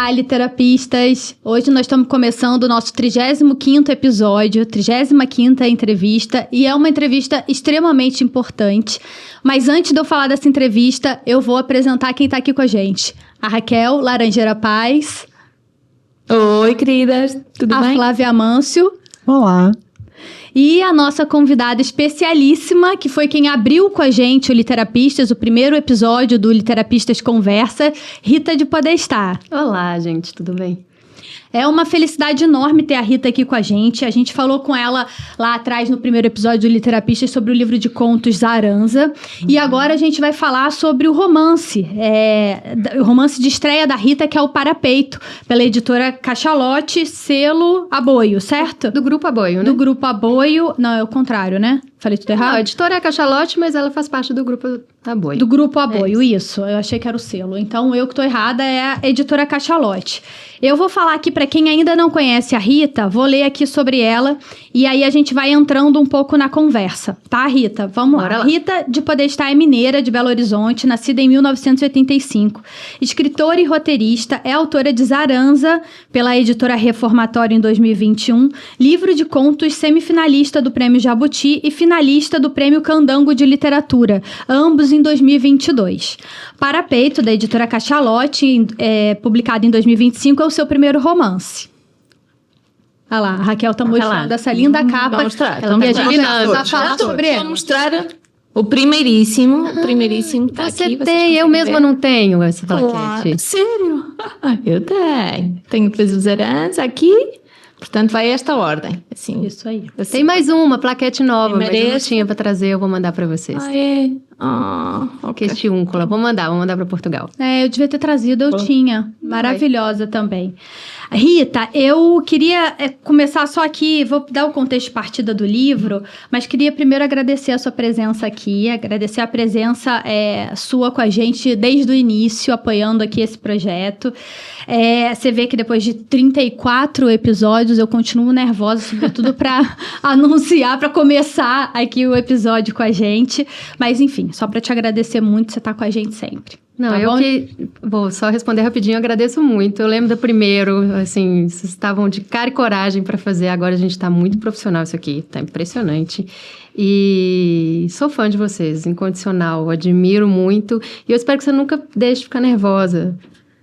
Olá, literapistas! Hoje nós estamos começando o nosso 35º episódio, 35ª entrevista, e é uma entrevista extremamente importante. Mas antes de eu falar dessa entrevista, eu vou apresentar quem está aqui com a gente. A Raquel Laranjeira Paz. Oi, queridas, tudo bem? A Flávia Amâncio. Olá. E a nossa convidada especialíssima, que foi quem abriu com a gente o Literapistas, o primeiro episódio do Literapistas Conversa, Rita de Podestá. Olá, gente, tudo bem? É uma felicidade enorme ter a Rita aqui com a gente. A gente falou com ela lá atrás, no primeiro episódio do Literapistas, sobre o livro de contos Zaranza. E agora a gente vai falar sobre o romance. O romance de estreia da Rita, que é o Parapeito, pela editora Cachalote, selo Aboio, certo? Do Grupo Aboio, né? Do Grupo Aboio. Não, é o contrário, né? Falei tudo errado? Não, a editora é Cachalote, mas ela faz parte do Grupo Aboio. Do Grupo Aboio, isso. Eu achei que era o selo. Então, eu que tô errada, é a editora Cachalote. Eu vou falar aqui para quem ainda não conhece a Rita, vou ler aqui sobre ela e aí a gente vai entrando um pouco na conversa, tá, Rita? Vamos lá. Rita de Podestá é mineira de Belo Horizonte, nascida em 1985. Escritora e roteirista, é autora de Zaranza, pela editora Reformatório em 2021, livro de contos semifinalista do Prêmio Jabuti e finalista do Prêmio Candango de Literatura, ambos em 2022. Parapeito, da editora Cachalote, publicado em 2025, é o seu primeiro romance. Olha lá, a Raquel tá mostrando essa linda capa. Vamos mostrar. Ela a gente vai falar sobre ele. Vou mostrar o primeiríssimo. O primeiríssimo tá você aqui. Tem, eu mesma não tenho essa plaquete. Sério? Eu tenho. Tenho depois os Zaranza aqui. Portanto, vai esta ordem. Assim. Isso aí. Tem mais uma plaquete nova, mas eu não Merece. tinha pra trazer, eu vou mandar pra vocês. Ah, é? Ok. Questiúncula, vou mandar pra Portugal. Eu devia ter trazido, eu tinha. Maravilhosa também. Rita, eu queria começar só aqui, vou dar o contexto de partida do livro, mas queria primeiro agradecer a sua presença aqui, agradecer a presença sua com a gente desde o início, apoiando aqui esse projeto. Você vê que depois de 34 episódios eu continuo nervosa, sobretudo para anunciar, para começar aqui o episódio com a gente, mas enfim, só para te agradecer muito, você tá com a gente sempre. Não, tá bom? Vou só responder rapidinho, eu agradeço muito. Eu lembro do primeiro, assim, vocês estavam de cara e coragem para fazer. Agora a gente tá muito profissional isso aqui, tá impressionante. E sou fã de vocês, incondicional, admiro muito. E eu espero que você nunca deixe de ficar nervosa.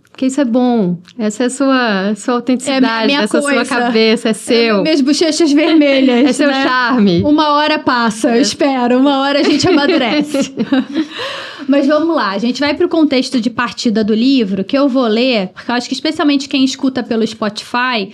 Porque isso é bom. Essa é a sua autenticidade, essa é a sua cabeça, é seu. Minhas bochechas vermelhas. É seu charme. Uma hora passa, eu espero. Uma hora a gente amadurece. Mas vamos lá, a gente vai para o contexto de partida do livro, que eu vou ler, porque eu acho que especialmente quem escuta pelo Spotify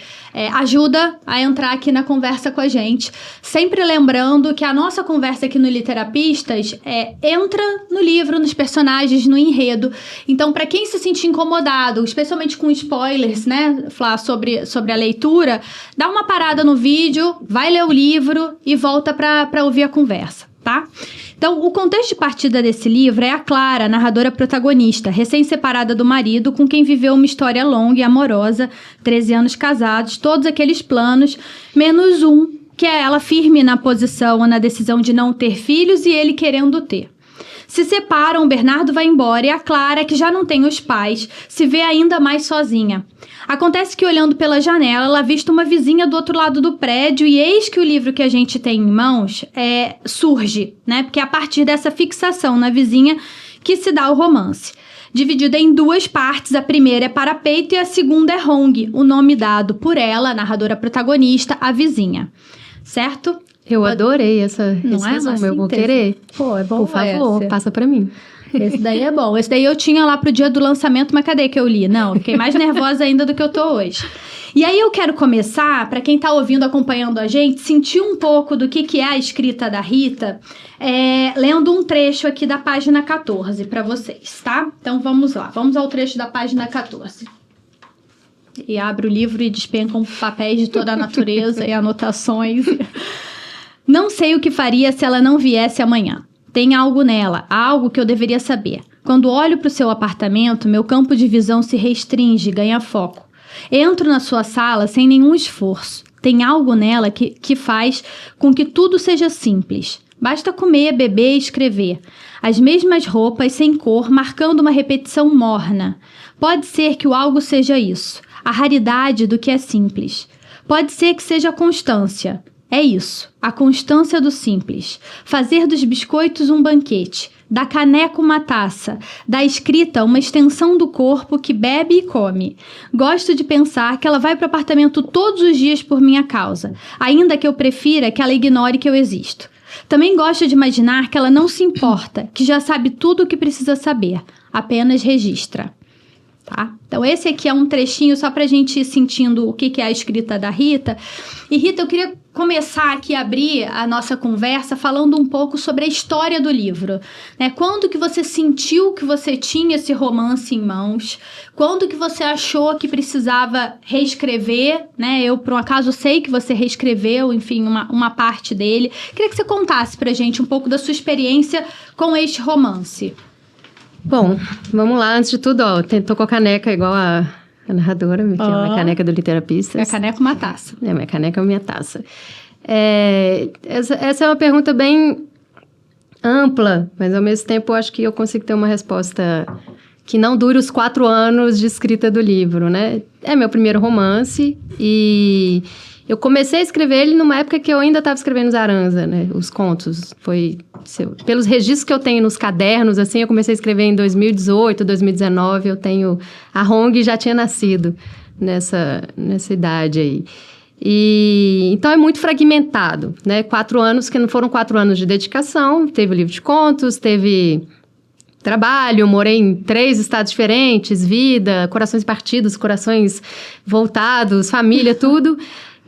ajuda a entrar aqui na conversa com a gente. Sempre lembrando que a nossa conversa aqui no Literapistas entra no livro, nos personagens, no enredo. Então, para quem se sentir incomodado, especialmente com spoilers, né, Flá, sobre a leitura, dá uma parada no vídeo, vai ler o livro e volta para ouvir a conversa, tá? Então, o contexto de partida desse livro é a Clara, narradora protagonista, recém-separada do marido, com quem viveu uma história longa e amorosa, 13 anos casados, todos aqueles planos, menos um, que é ela firme na posição ou na decisão de não ter filhos e ele querendo ter. Se separam, Bernardo vai embora e a Clara, que já não tem os pais, se vê ainda mais sozinha. Acontece que, olhando pela janela, ela avista uma vizinha do outro lado do prédio e eis que o livro que a gente tem em mãos surge, né? Porque é a partir dessa fixação na vizinha que se dá o romance. Dividida em duas partes, a primeira é Parapeito e a segunda é Hong, o nome dado por ela, a narradora protagonista, a vizinha. Certo? Eu adorei esse resumo, eu vou querer. Pô, é bom. Por favor, passa pra mim. Esse daí é bom. Esse daí eu tinha lá pro dia do lançamento, mas cadê que eu li? Não, fiquei mais nervosa ainda do que eu tô hoje. E aí eu quero começar, para quem tá ouvindo, acompanhando a gente, sentir um pouco do que é a escrita da Rita, lendo um trecho aqui da página 14 para vocês, tá? Então vamos lá, vamos ao trecho da página 14. E abre o livro e despencam papéis de toda a natureza e anotações. Não sei o que faria se ela não viesse amanhã. Tem algo nela, algo que eu deveria saber. Quando olho para o seu apartamento, meu campo de visão se restringe, ganha foco. Entro na sua sala sem nenhum esforço. Tem algo nela que faz com que tudo seja simples. Basta comer, beber e escrever. As mesmas roupas, sem cor, marcando uma repetição morna. Pode ser que o algo seja isso, a raridade do que é simples. Pode ser que seja a constância. É isso, a constância do simples. Fazer dos biscoitos um banquete, da caneca uma taça, da escrita uma extensão do corpo que bebe e come. Gosto de pensar que ela vai para o apartamento todos os dias por minha causa, ainda que eu prefira que ela ignore que eu existo. Também gosto de imaginar que ela não se importa, que já sabe tudo o que precisa saber, apenas registra. Tá? Então esse aqui é um trechinho só pra gente ir sentindo o que é a escrita da Rita. E Rita, eu queria começar aqui a abrir a nossa conversa falando um pouco sobre a história do livro, né? Quando que você sentiu que você tinha esse romance em mãos? Quando que você achou que precisava reescrever, né? Eu, por um acaso, sei que você reescreveu, enfim, uma parte dele. Queria que você contasse pra gente um pouco da sua experiência com este romance. Bom, vamos lá. Antes de tudo, ó, tô com a caneca igual a narradora, que é a minha caneca do Literapistas. Minha caneca é uma taça. Minha caneca é minha taça. Essa é uma pergunta bem ampla, mas ao mesmo tempo eu acho que eu consigo ter uma resposta que não dure os 4 anos de escrita do livro, né? É meu primeiro romance e eu comecei a escrever ele numa época que eu ainda estava escrevendo Zaranza, né? Os contos. Pelos registros que eu tenho nos cadernos, assim, eu comecei a escrever em 2018, 2019. A Hong já tinha nascido nessa idade aí. Então, é muito fragmentado, né? 4 anos, que não foram 4 anos de dedicação. Teve o livro de contos, teve trabalho, morei em 3 estados diferentes, vida, corações partidos, corações voltados, família, tudo.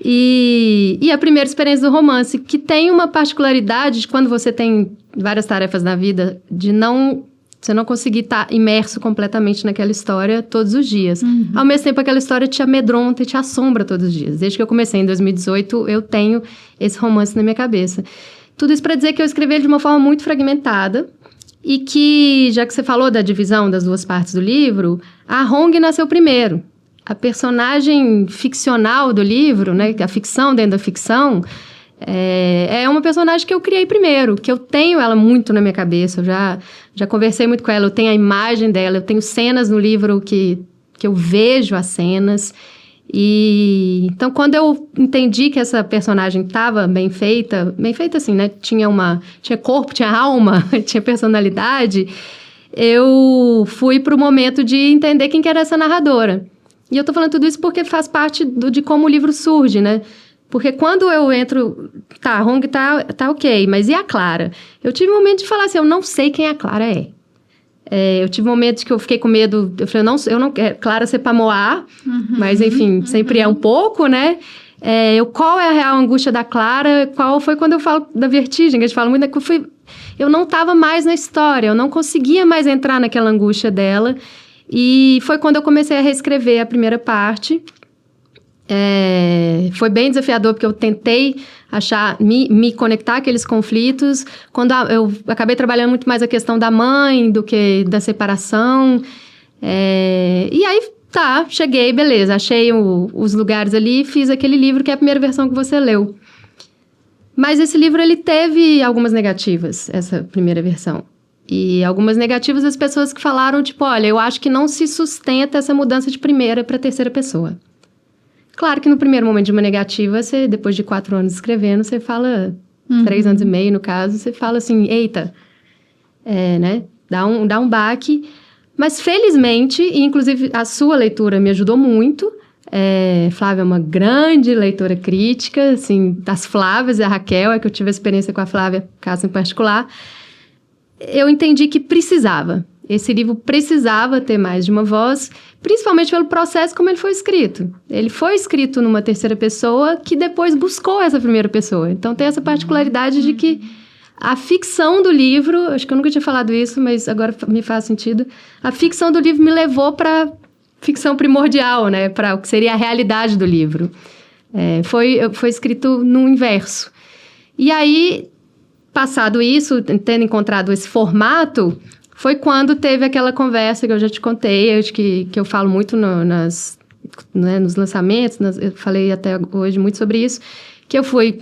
E a primeira experiência do romance, que tem uma particularidade de quando você tem várias tarefas na vida, você não conseguir estar imerso completamente naquela história todos os dias. Uhum. Ao mesmo tempo, aquela história te amedronta e te assombra todos os dias. Desde que eu comecei em 2018, eu tenho esse romance na minha cabeça. Tudo isso para dizer que eu escrevi ele de uma forma muito fragmentada e que, já que você falou da divisão das 2 partes do livro, a Hong nasceu primeiro. A personagem ficcional do livro, né, a ficção dentro da ficção, é uma personagem que eu criei primeiro, que eu tenho ela muito na minha cabeça, eu já conversei muito com ela, eu tenho a imagem dela, eu tenho cenas no livro que eu vejo as cenas. Então, quando eu entendi que essa personagem estava bem feita assim, né, tinha corpo, tinha alma, tinha personalidade, eu fui pro momento de entender quem que era essa narradora. E eu tô falando tudo isso porque faz parte de como o livro surge, né? Porque quando eu entro... Tá, a Hong tá ok, mas e a Clara? Eu tive um momento de falar assim, eu não sei quem a Clara é. Eu tive momentos que eu fiquei com medo... Eu falei, eu não quero Clara ser pra Moá, mas enfim, sempre é um pouco, né? Qual é a real angústia da Clara? Qual foi quando eu falo da vertigem? Que a gente fala muito, eu não tava mais na história, eu não conseguia mais entrar naquela angústia dela. E foi quando eu comecei a reescrever a primeira parte. Foi bem desafiador, porque eu tentei me conectar àqueles conflitos. Quando eu acabei trabalhando muito mais a questão da mãe do que da separação. E aí, cheguei, beleza. Achei os lugares ali e fiz aquele livro que é a primeira versão que você leu. Mas esse livro, ele teve algumas negativas, essa primeira versão. E algumas negativas das pessoas que falaram, tipo, olha, eu acho que não se sustenta essa mudança de primeira para terceira pessoa. Claro que no primeiro momento de uma negativa, depois de 4 anos escrevendo, você fala, 3 anos e meio no caso, você fala assim, eita, né, dá um baque. Mas felizmente, e inclusive a sua leitura me ajudou muito, Flávia é uma grande leitora crítica, assim, das Flávias e a Raquel, que eu tive a experiência com a Flávia, caso em particular. Eu entendi que esse livro precisava ter mais de uma voz, principalmente pelo processo como ele foi escrito. Ele foi escrito numa terceira pessoa que depois buscou essa primeira pessoa. Então, tem essa particularidade de que a ficção do livro, acho que eu nunca tinha falado isso, mas agora me faz sentido, a ficção do livro me levou para ficção primordial, né? Para o que seria a realidade do livro. Foi escrito no inverso. E aí... Passado isso, tendo encontrado esse formato, foi quando teve aquela conversa que eu já te contei, acho que eu falo muito nos lançamentos, eu falei até hoje muito sobre isso, que eu fui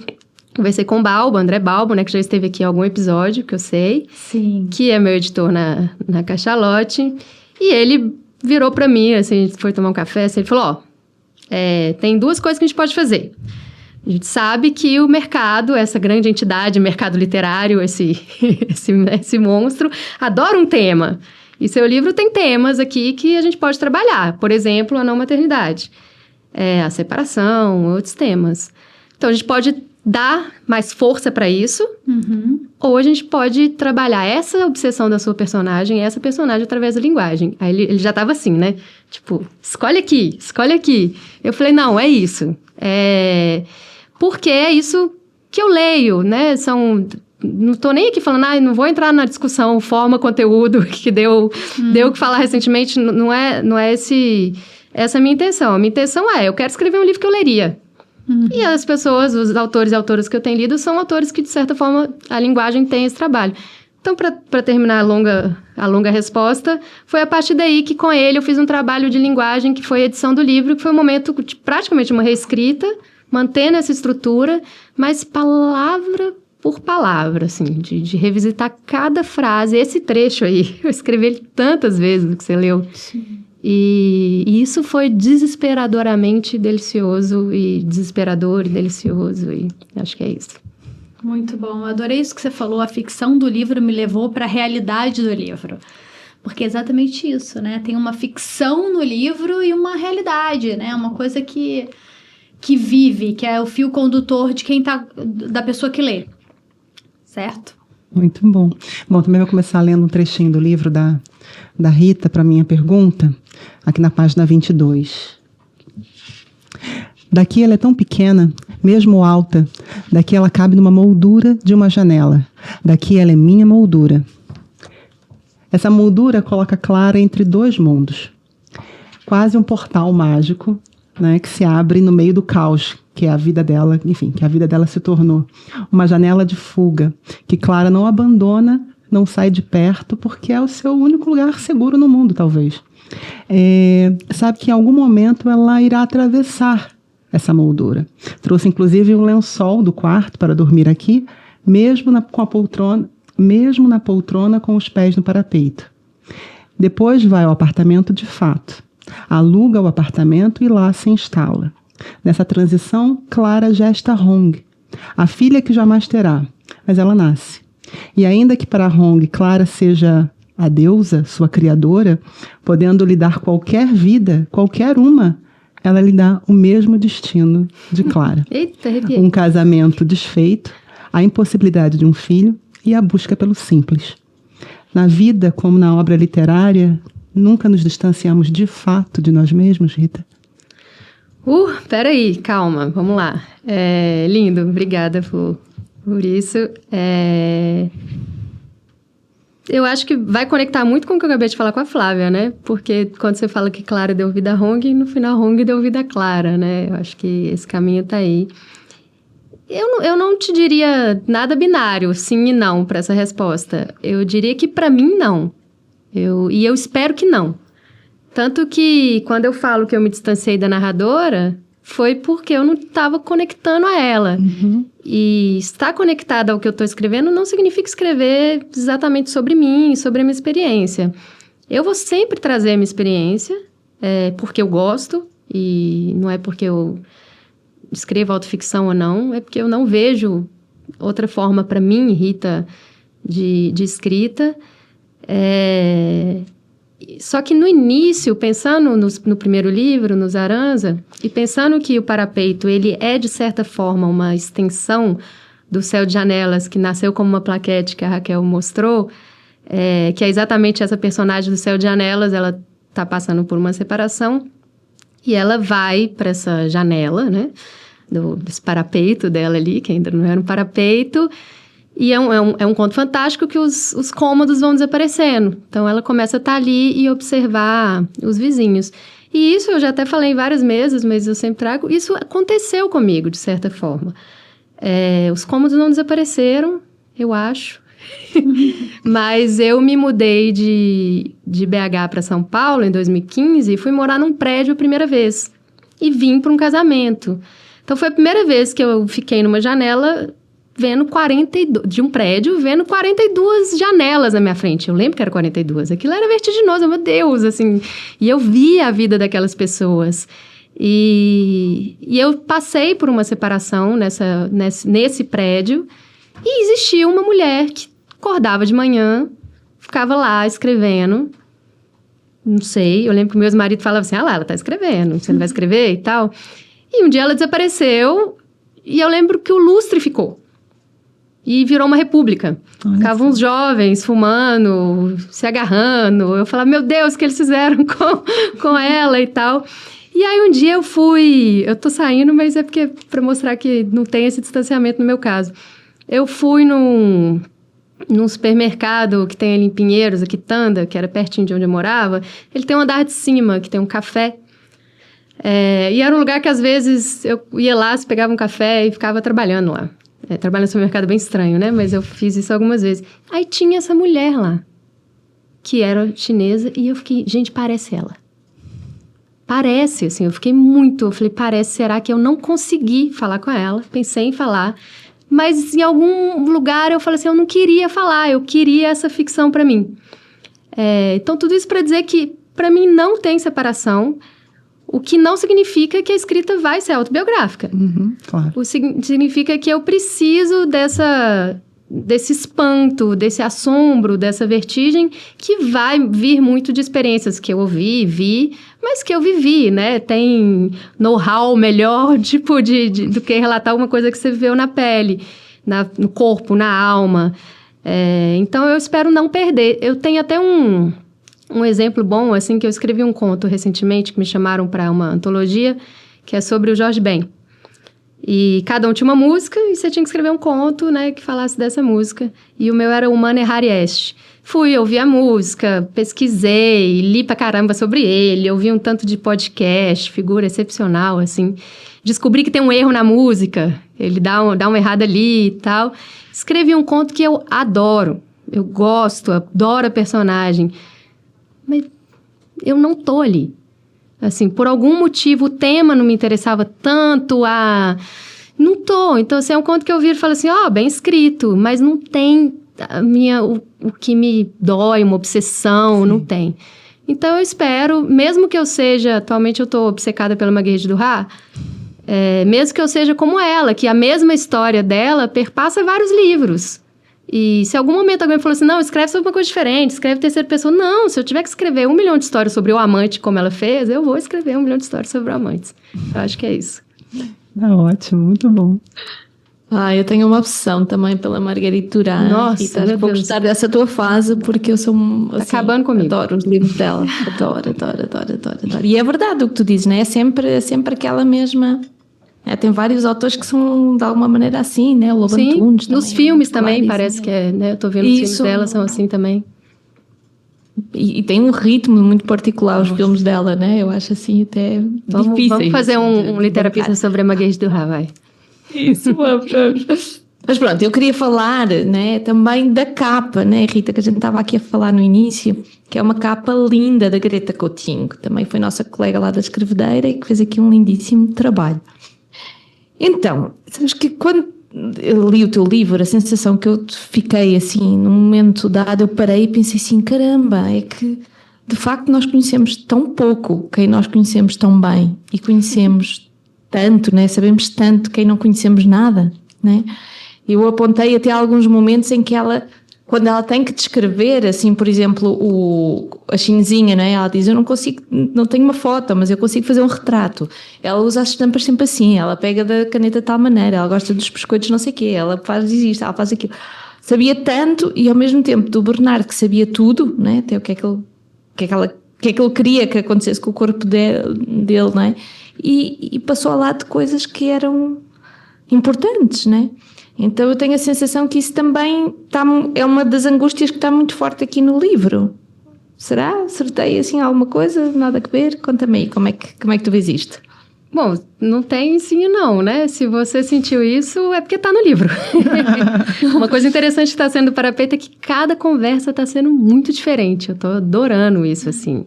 Conversei com o Balbo, André Balbo, né, que já esteve aqui em algum episódio, que eu sei. Sim. Que é meu editor na Cachalote. E ele virou pra mim, assim, a gente foi tomar um café, assim, ele falou, tem 2 coisas que a gente pode fazer. A gente sabe que o mercado, essa grande entidade, mercado literário, esse monstro, adora um tema. E seu livro tem temas aqui que a gente pode trabalhar. Por exemplo, a não maternidade, a separação, outros temas. Então, a gente pode dar mais força para isso, ou a gente pode trabalhar essa obsessão da sua personagem, essa personagem através da linguagem. Aí ele já tava assim, né? Tipo, escolhe aqui. Eu falei, não, é isso. Porque é isso que eu leio, né? Não tô nem aqui falando, não vou entrar na discussão forma, conteúdo, que deu o que falar recentemente, não é essa a minha intenção. A minha intenção eu quero escrever um livro que eu leria. E as pessoas, os autores e autoras que eu tenho lido, são autores que, de certa forma, a linguagem tem esse trabalho. Então, para terminar a longa resposta, foi a partir daí que, com ele, eu fiz um trabalho de linguagem, que foi a edição do livro, que foi um momento de praticamente uma reescrita, mantendo essa estrutura, mas palavra por palavra, assim, de revisitar cada frase. Esse trecho aí, eu escrevi ele tantas vezes que você leu. Sim. E isso foi desesperadoramente delicioso, e desesperador e delicioso, e acho que é isso. Muito bom, adorei isso que você falou, a ficção do livro me levou para a realidade do livro. Porque é exatamente isso, né? Tem uma ficção no livro e uma realidade, né? Uma coisa que vive, que é o fio condutor de da pessoa que lê. Certo? Muito bom. Bom, também vou começar lendo um trechinho do livro da Rita para minha pergunta, aqui na página 22. Daqui ela é tão pequena, mesmo alta, daqui ela cabe numa moldura de uma janela. Daqui ela é minha moldura. Essa moldura coloca Clara entre 2 mundos. Quase um portal mágico, né, que se abre no meio do caos, que é a vida dela, enfim, que a vida dela se tornou. Uma janela de fuga, que Clara não abandona, não sai de perto, porque é o seu único lugar seguro no mundo, talvez. Sabe que em algum momento ela irá atravessar essa moldura. Trouxe, inclusive, um lençol do quarto para dormir aqui, mesmo na poltrona com os pés no parapeito. Depois vai ao apartamento de fato. Aluga o apartamento e lá se instala. Nessa transição, Clara gesta Hong, a filha que jamais terá, mas ela nasce. E ainda que para Hong Clara seja a deusa, sua criadora, podendo lhe dar qualquer vida, qualquer uma, ela lhe dá o mesmo destino de Clara. Eita, arrepiei. Um casamento desfeito, a impossibilidade de um filho e a busca pelo simples. Na vida, como na obra literária, nunca nos distanciamos de fato de nós mesmos, Rita? Peraí, calma, vamos lá. Lindo, obrigada por isso. Eu acho que vai conectar muito com o que eu acabei de falar com a Flávia, né? Porque quando você fala que Clara deu vida a Hong, no final Hong deu vida a Clara, né? Eu acho que esse caminho tá aí. Eu não te diria nada binário, sim e não, para essa resposta. Eu diria que para mim, não. E eu espero que não. Tanto que, quando eu falo que eu me distanciei da narradora, foi porque eu não estava conectando a ela. Uhum. E estar conectada ao que eu estou escrevendo não significa escrever exatamente sobre mim, sobre a minha experiência. Eu vou sempre trazer a minha experiência, porque eu gosto, e não é porque eu escrevo autoficção ou não, é porque eu não vejo outra forma para mim, Rita, de escrita. Só que no início, pensando no primeiro livro, no Zaranza, e pensando que o Parapeito, ele é, de certa forma, uma extensão do Céu de Janelas, que nasceu como uma plaquete que a Raquel mostrou, que é exatamente essa personagem do Céu de Janelas, ela está passando por uma separação, e ela vai para essa janela, né, desse parapeito dela ali, que ainda não era um parapeito. E é um conto fantástico que os cômodos vão desaparecendo. Então, ela começa a estar ali e observar os vizinhos. E isso eu já até falei em várias mesas, mas eu sempre trago. Isso aconteceu comigo, de certa forma. Os cômodos não desapareceram, eu acho. Mas eu me mudei de BH para São Paulo em 2015 e fui morar num prédio a primeira vez. E vim para um casamento. Então, foi a primeira vez que eu fiquei numa janela vendo 42, de um prédio, vendo 42 janelas na minha frente. Eu lembro que era 42. Aquilo era vertiginoso, meu Deus, assim. E eu via a vida daquelas pessoas. E eu passei por uma separação nesse prédio. E existia uma mulher que acordava de manhã, ficava lá escrevendo. Não sei, eu lembro que meus maridos falavam assim, ela tá escrevendo, você não vai escrever e tal. E um dia ela desapareceu e eu lembro que o lustre ficou. E virou uma república. Ficavam uns jovens fumando, se agarrando. Eu falava, meu Deus, o que eles fizeram com ela e tal. E aí um dia eu tô saindo, mas é porque para mostrar que não tem esse distanciamento no meu caso. Eu fui num supermercado que tem ali em Pinheiros, aqui Tanda, que era pertinho de onde eu morava. Ele tem um andar de cima, que tem um café. E era um lugar que, às vezes, eu ia lá, pegava um café e ficava trabalhando lá. Trabalhando no supermercado bem estranho, né? Mas eu fiz isso algumas vezes. Aí tinha essa mulher lá, que era chinesa, e eu fiquei, gente, parece ela. Parece, assim, eu falei, parece, será que eu não consegui falar com ela? Pensei em falar, mas em algum lugar eu falei assim, eu não queria falar, eu queria essa ficção para mim. Então, tudo isso para dizer que, para mim, não tem separação, o que não significa que a escrita vai ser autobiográfica. Claro. O significa que eu preciso desse espanto, desse assombro, dessa vertigem, que vai vir muito de experiências que eu ouvi, vi, mas que eu vivi, né? Tem know-how melhor, tipo, do que relatar alguma coisa que você viveu na pele, no corpo, na alma. Então, eu espero não perder. Eu tenho até um exemplo bom, assim, que eu escrevi um conto recentemente, que me chamaram para uma antologia, que é sobre o Jorge Ben. E cada um tinha uma música, e você tinha que escrever um conto, né, que falasse dessa música. E o meu era Humano Errare Est. Fui, ouvi a música, pesquisei, li pra caramba sobre ele, ouvi um tanto de podcast, figura excepcional, assim. Descobri que tem um erro na música, ele dá uma errada ali e tal. Escrevi um conto que eu adoro, eu gosto, adoro a personagem. Mas eu não tô ali. Assim, por algum motivo, o tema não me interessava tanto, não tô. Então, assim, é um conto que eu viro e falo assim, bem escrito, mas não tem o que me dói, uma obsessão, não tem. Então, eu espero, mesmo que eu seja, atualmente eu tô obcecada pela Marguerite Duras, mesmo que eu seja como ela, que a mesma história dela perpassa vários livros. E se em algum momento alguém falou assim, não, escreve sobre uma coisa diferente, escreve terceira pessoa. Não, se eu tiver que escrever 1 milhão de histórias sobre o amante, como ela fez, eu vou escrever 1 milhão de histórias sobre o amante. Eu acho que é isso. Ótimo, muito bom. Eu tenho uma obsessão também pela Marguerite Duras. Nossa, Rita, vou gostar dessa tua fase, porque eu sou assim, acabando comigo. Adoro os livros dela. Adoro. E é verdade o que tu dizes, né? É sempre aquela mesma... tem vários autores que são, de alguma maneira, assim, né? O Lobo Antunes também. Nos filmes também, parece que né? Eu tô vendo os filmes dela, são assim também. E tem um ritmo muito particular, os filmes dela, né? Eu acho, assim, até difícil. Vamos fazer um Literapista sobre a Marguerite Duras, vai. Isso, vamos. Mas pronto, eu queria falar, né, também da capa, né, Rita, que a gente estava aqui a falar no início, que é uma capa linda da Greta Coutinho, que também foi nossa colega lá da Escrevedeira e que fez aqui um lindíssimo trabalho. Então, sabes que quando eu li o teu livro, a sensação que eu fiquei assim, num momento dado, eu parei e pensei assim, caramba, é que de facto nós conhecemos tão pouco quem nós conhecemos tão bem e conhecemos tanto, né? Sabemos tanto quem não conhecemos nada, né? Eu apontei até alguns momentos em que ela, quando ela tem que descrever, assim, por exemplo, a chinesinha, né? Ela diz, eu não tenho uma foto, mas eu consigo fazer um retrato. Ela usa as estampas sempre assim, ela pega da caneta de tal maneira, ela gosta dos biscoitos não sei o quê, ela faz isto, ela faz aquilo. Sabia tanto, e ao mesmo tempo do Bernardo, que sabia tudo, né? Até o que é que ele queria que acontecesse com o corpo dele, né? E passou ao lado de coisas que eram importantes, né? Então eu tenho a sensação que isso também é uma das angústias que está muito forte aqui no livro. Será? Acertei assim alguma coisa? Nada a ver? Conta-me aí, como é que tu vês isto? Bom, não tem sim e não, né? Se você sentiu isso, é porque está no livro. Uma coisa interessante que está sendo para a Peita é que cada conversa está sendo muito diferente. Eu estou adorando isso, assim.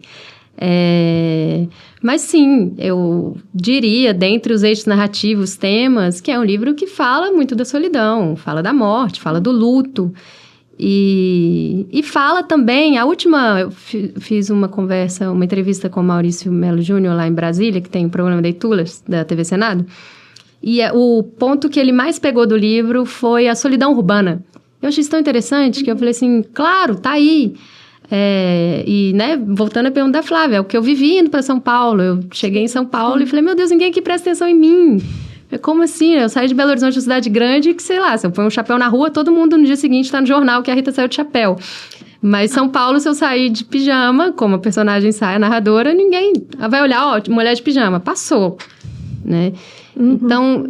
Mas sim, eu diria, dentre os eixos narrativos, temas, que é um livro que fala muito da solidão, fala da morte, fala do luto. E fala também, eu fiz uma entrevista com o Maurício Melo Júnior lá em Brasília, que tem o programa Leituras da TV Senado, e o ponto que ele mais pegou do livro foi a solidão urbana. Eu achei isso tão interessante que eu falei assim, claro, tá aí. Voltando a pergunta da Flávia, é o que eu vivi indo para São Paulo. Eu cheguei em São Paulo e falei, meu Deus, ninguém aqui presta atenção em mim. Como assim? Eu saí de Belo Horizonte, uma cidade grande, que sei lá, se eu põe um chapéu na rua, todo mundo no dia seguinte tá no jornal que a Rita saiu de chapéu. Mas São Paulo, se eu sair de pijama, como a personagem sai, a narradora, ninguém vai olhar, ó, mulher de pijama, passou, né? Então,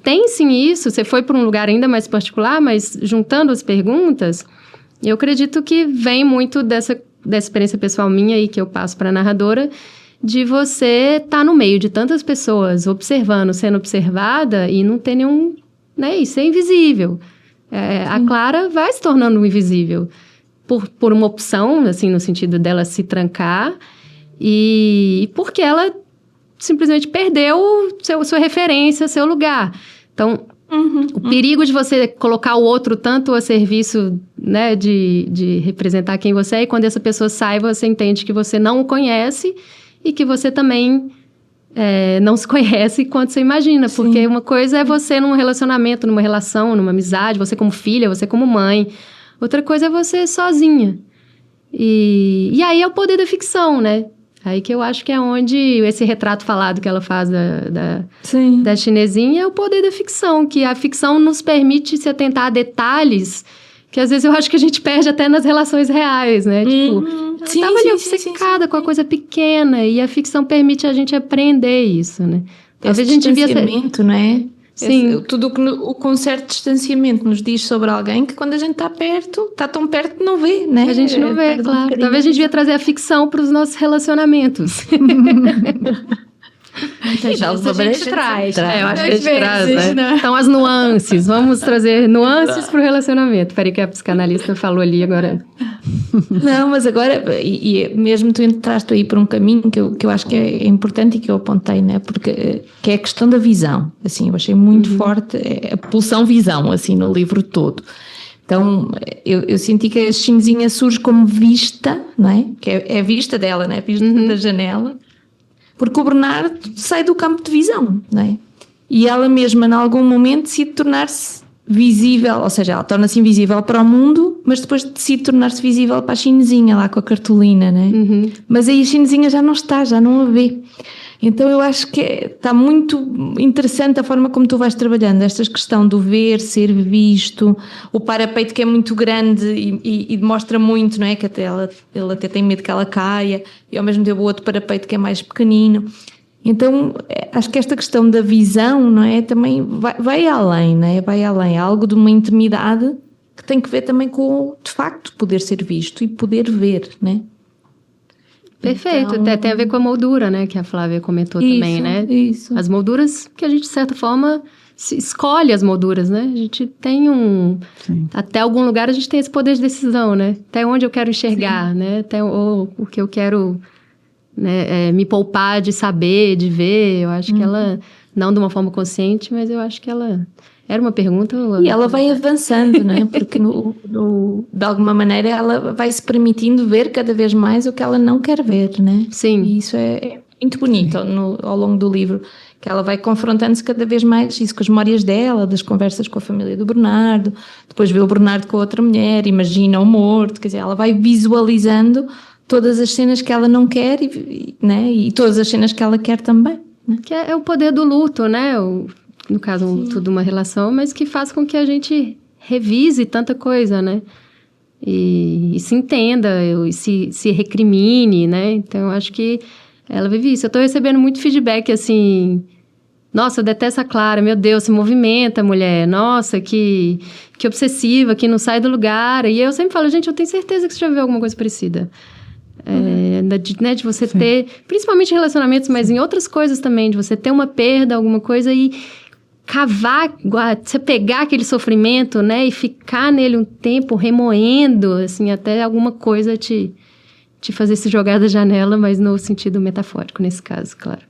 tem sim isso, você foi para um lugar ainda mais particular, mas juntando as perguntas, eu acredito que vem muito dessa experiência pessoal minha aí que eu passo para a narradora, de você estar no meio de tantas pessoas, observando, sendo observada e não ter nenhum, né, e ser invisível. A Clara vai se tornando invisível por uma opção, assim, no sentido dela se trancar e porque ela simplesmente perdeu sua referência, seu lugar. Então, o perigo de você colocar o outro tanto a serviço, né, de representar quem você é, e quando essa pessoa sai, você entende que você não o conhece e que você também não se conhece quanto você imagina. Sim. Porque uma coisa é você num relacionamento, numa relação, numa amizade, você como filha, você como mãe. Outra coisa é você sozinha. E aí é o poder da ficção, né? Aí que eu acho que é onde esse retrato falado que ela faz da chinesinha é o poder da ficção, que a ficção nos permite se atentar a detalhes que às vezes eu acho que a gente perde até nas relações reais, né? Tipo, ela estava ali obcecada com a coisa pequena e a ficção permite a gente aprender isso, né? Talvez a gente distanciamento, não é? Sim. Tudo o que com certo distanciamento nos diz sobre alguém que quando a gente está perto, está tão perto que não vê, né? A gente não vê, claro. Talvez a gente devia trazer a ficção para os nossos relacionamentos. Já a gente traz. Eu acho que a gente traz, né? Então, as nuances. Vamos trazer nuances para o relacionamento. Peraí que a psicanalista falou ali agora. Não, mas agora, e mesmo tu entraste aí por um caminho que eu acho que é importante e que eu apontei, né? Porque que é a questão da visão. Assim, eu achei muito forte a pulsão visão, assim, no livro todo. Então, eu senti que a Xinzinha surge como vista, não é? Que é a vista dela, né? A vista da janela. Porque o Bernardo sai do campo de visão, não é? E ela mesma, em algum momento, decide tornar-se visível, ou seja, ela torna-se invisível para o mundo, mas depois decide tornar-se visível para a Chinesinha, lá com a cartolina, não é? Mas aí a Chinesinha já não está, já não a vê. Então eu acho que está muito interessante a forma como tu vais trabalhando, esta questão do ver, ser visto, o parapeito que é muito grande e demonstra muito, não é? Que até ele até tem medo que ela caia, e ao mesmo tempo o outro parapeito que é mais pequenino. Então acho que esta questão da visão, não é? Também vai além, não é? Vai além, é algo de uma intimidade que tem que ver também com, de facto, poder ser visto e poder ver, não é? Perfeito, então, até tem a ver com a moldura, né, que a Flávia comentou também, né? Isso. As molduras que a gente, de certa forma, escolhe as molduras, né? A gente tem até algum lugar a gente tem esse poder de decisão, né? Até onde eu quero enxergar, né? Até o que eu quero, né, me poupar de saber, de ver. Eu acho que ela, não de uma forma consciente, mas eu acho que ela... Era uma pergunta? E ela vai avançando, não é? Porque de alguma maneira ela vai se permitindo ver cada vez mais o que ela não quer ver, não é? Sim. E isso é muito bonito ao longo do livro, que ela vai confrontando-se cada vez mais isso com as memórias dela, das conversas com a família do Bernardo, depois vê o Bernardo com outra mulher, imagina o morto, quer dizer, ela vai visualizando todas as cenas que ela não quer né? E todas as cenas que ela quer também. Né? Que é o poder do luto, né? No caso, tudo uma relação, mas que faz com que a gente revise tanta coisa, né? E se entenda, e se recrimine, né? Então, eu acho que ela vive isso. Eu tô recebendo muito feedback, assim... Nossa, eu detesto a Clara, meu Deus, se movimenta, mulher. Nossa, que obsessiva, que não sai do lugar. E eu sempre falo, gente, eu tenho certeza que você já viu alguma coisa parecida. De você ter... Principalmente em relacionamentos, mas em outras coisas também. De você ter uma perda, alguma coisa e... cavar, você pegar aquele sofrimento, né, e ficar nele um tempo remoendo, assim, até alguma coisa te de fazer se jogar da janela, mas no sentido metafórico, nesse caso, claro.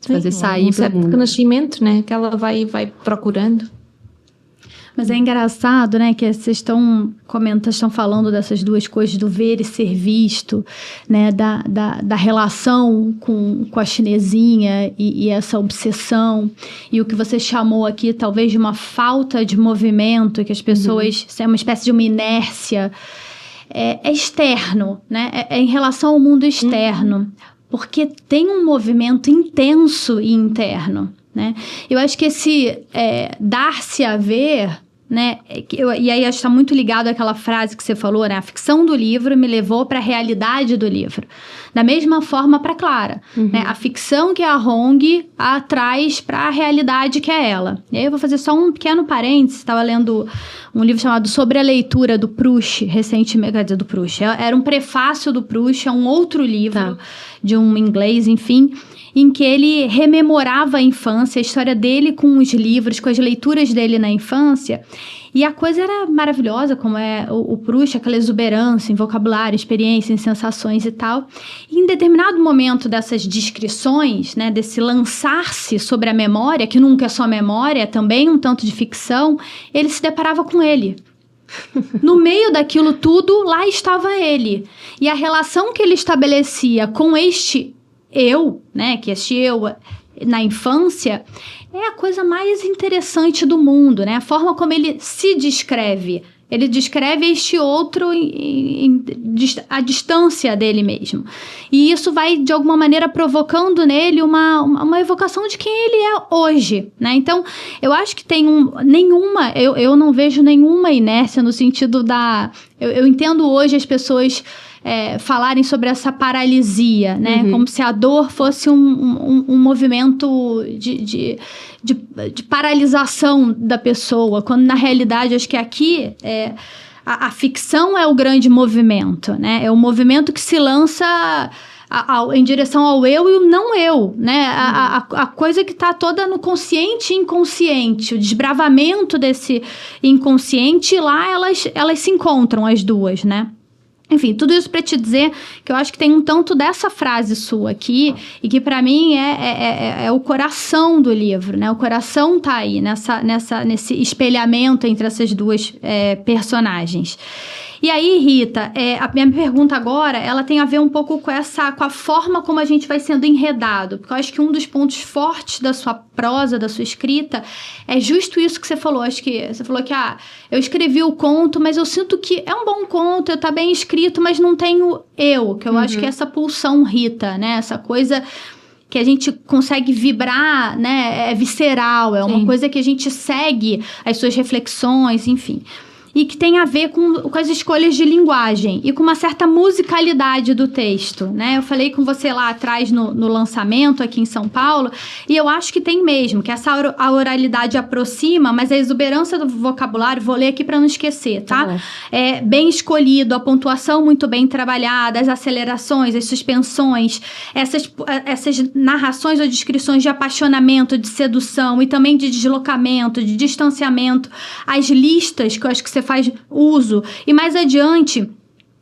De fazer sair certo pelo mundo. renascimento, né? Que ela vai procurando. Mas é engraçado, né, que vocês estão falando dessas duas coisas, do ver e ser visto, né, da relação com a chinesinha e essa obsessão, e o que você chamou aqui talvez de uma falta de movimento, que as pessoas, é uma espécie de uma inércia, é externo, né, é em relação ao mundo externo, porque tem um movimento intenso e interno, né. Eu acho que esse dar-se a ver, né? E aí acho que está muito ligado àquela frase que você falou, né? A ficção do livro me levou para a realidade do livro. Da mesma forma para Clara, né? A ficção que é a Hong a traz para a realidade que é ela. E aí eu vou fazer só um pequeno parênteses. Estava lendo um livro chamado Sobre a Leitura, do Proust, recentemente, quer dizer, do Proust. Era um prefácio do Proust, é um outro livro de um inglês, enfim, em que ele rememorava a infância, a história dele com os livros, com as leituras dele na infância. E a coisa era maravilhosa, como é o Proust, aquela exuberância em vocabulário, experiência, em sensações e tal. E em determinado momento dessas descrições, né, desse lançar-se sobre a memória, que nunca é só memória, é também um tanto de ficção, ele se deparava com ele. No meio daquilo tudo, lá estava ele. E a relação que ele estabelecia com este eu, né, que este eu na infância, é a coisa mais interessante do mundo, né? A forma como ele se descreve. Ele descreve este outro à distância dele mesmo. E isso vai, de alguma maneira, provocando nele uma evocação de quem ele é hoje, né? Então, eu acho que tem eu não vejo nenhuma inércia no sentido da... Eu entendo hoje as pessoas... falarem sobre essa paralisia, né? Como se a dor fosse um movimento de paralisação da pessoa, quando na realidade acho que aqui a ficção é o grande movimento, né? É o movimento que se lança em direção ao eu e o não eu, né? A coisa que está toda no consciente e inconsciente, o desbravamento desse inconsciente, lá elas se encontram as duas, né? Enfim, tudo isso para te dizer que eu acho que tem um tanto dessa frase sua aqui, e que para mim é o coração do livro, né? O coração tá aí, nesse espelhamento entre essas duas personagens. E aí, Rita, a minha pergunta agora, ela tem a ver um pouco com a forma como a gente vai sendo enredado, porque eu acho que um dos pontos fortes da sua prosa, da sua escrita, é justo isso que você falou. Acho que você falou que, eu escrevi o conto, mas eu sinto que é um bom conto, tá bem escrito, mas não tenho eu, que eu acho que é essa pulsão Rita, né? Essa coisa que a gente consegue vibrar, né? É visceral, é uma coisa que a gente segue as suas reflexões, enfim. E que tem a ver com as escolhas de linguagem e com uma certa musicalidade do texto, né? Eu falei com você lá atrás no lançamento aqui em São Paulo, e eu acho que tem mesmo, que a oralidade aproxima, mas a exuberância do vocabulário, vou ler aqui para não esquecer, tá? É bem escolhido, a pontuação muito bem trabalhada, as acelerações, as suspensões, essas narrações ou descrições de apaixonamento, de sedução e também de deslocamento, de distanciamento, as listas que eu acho que você faz uso, e mais adiante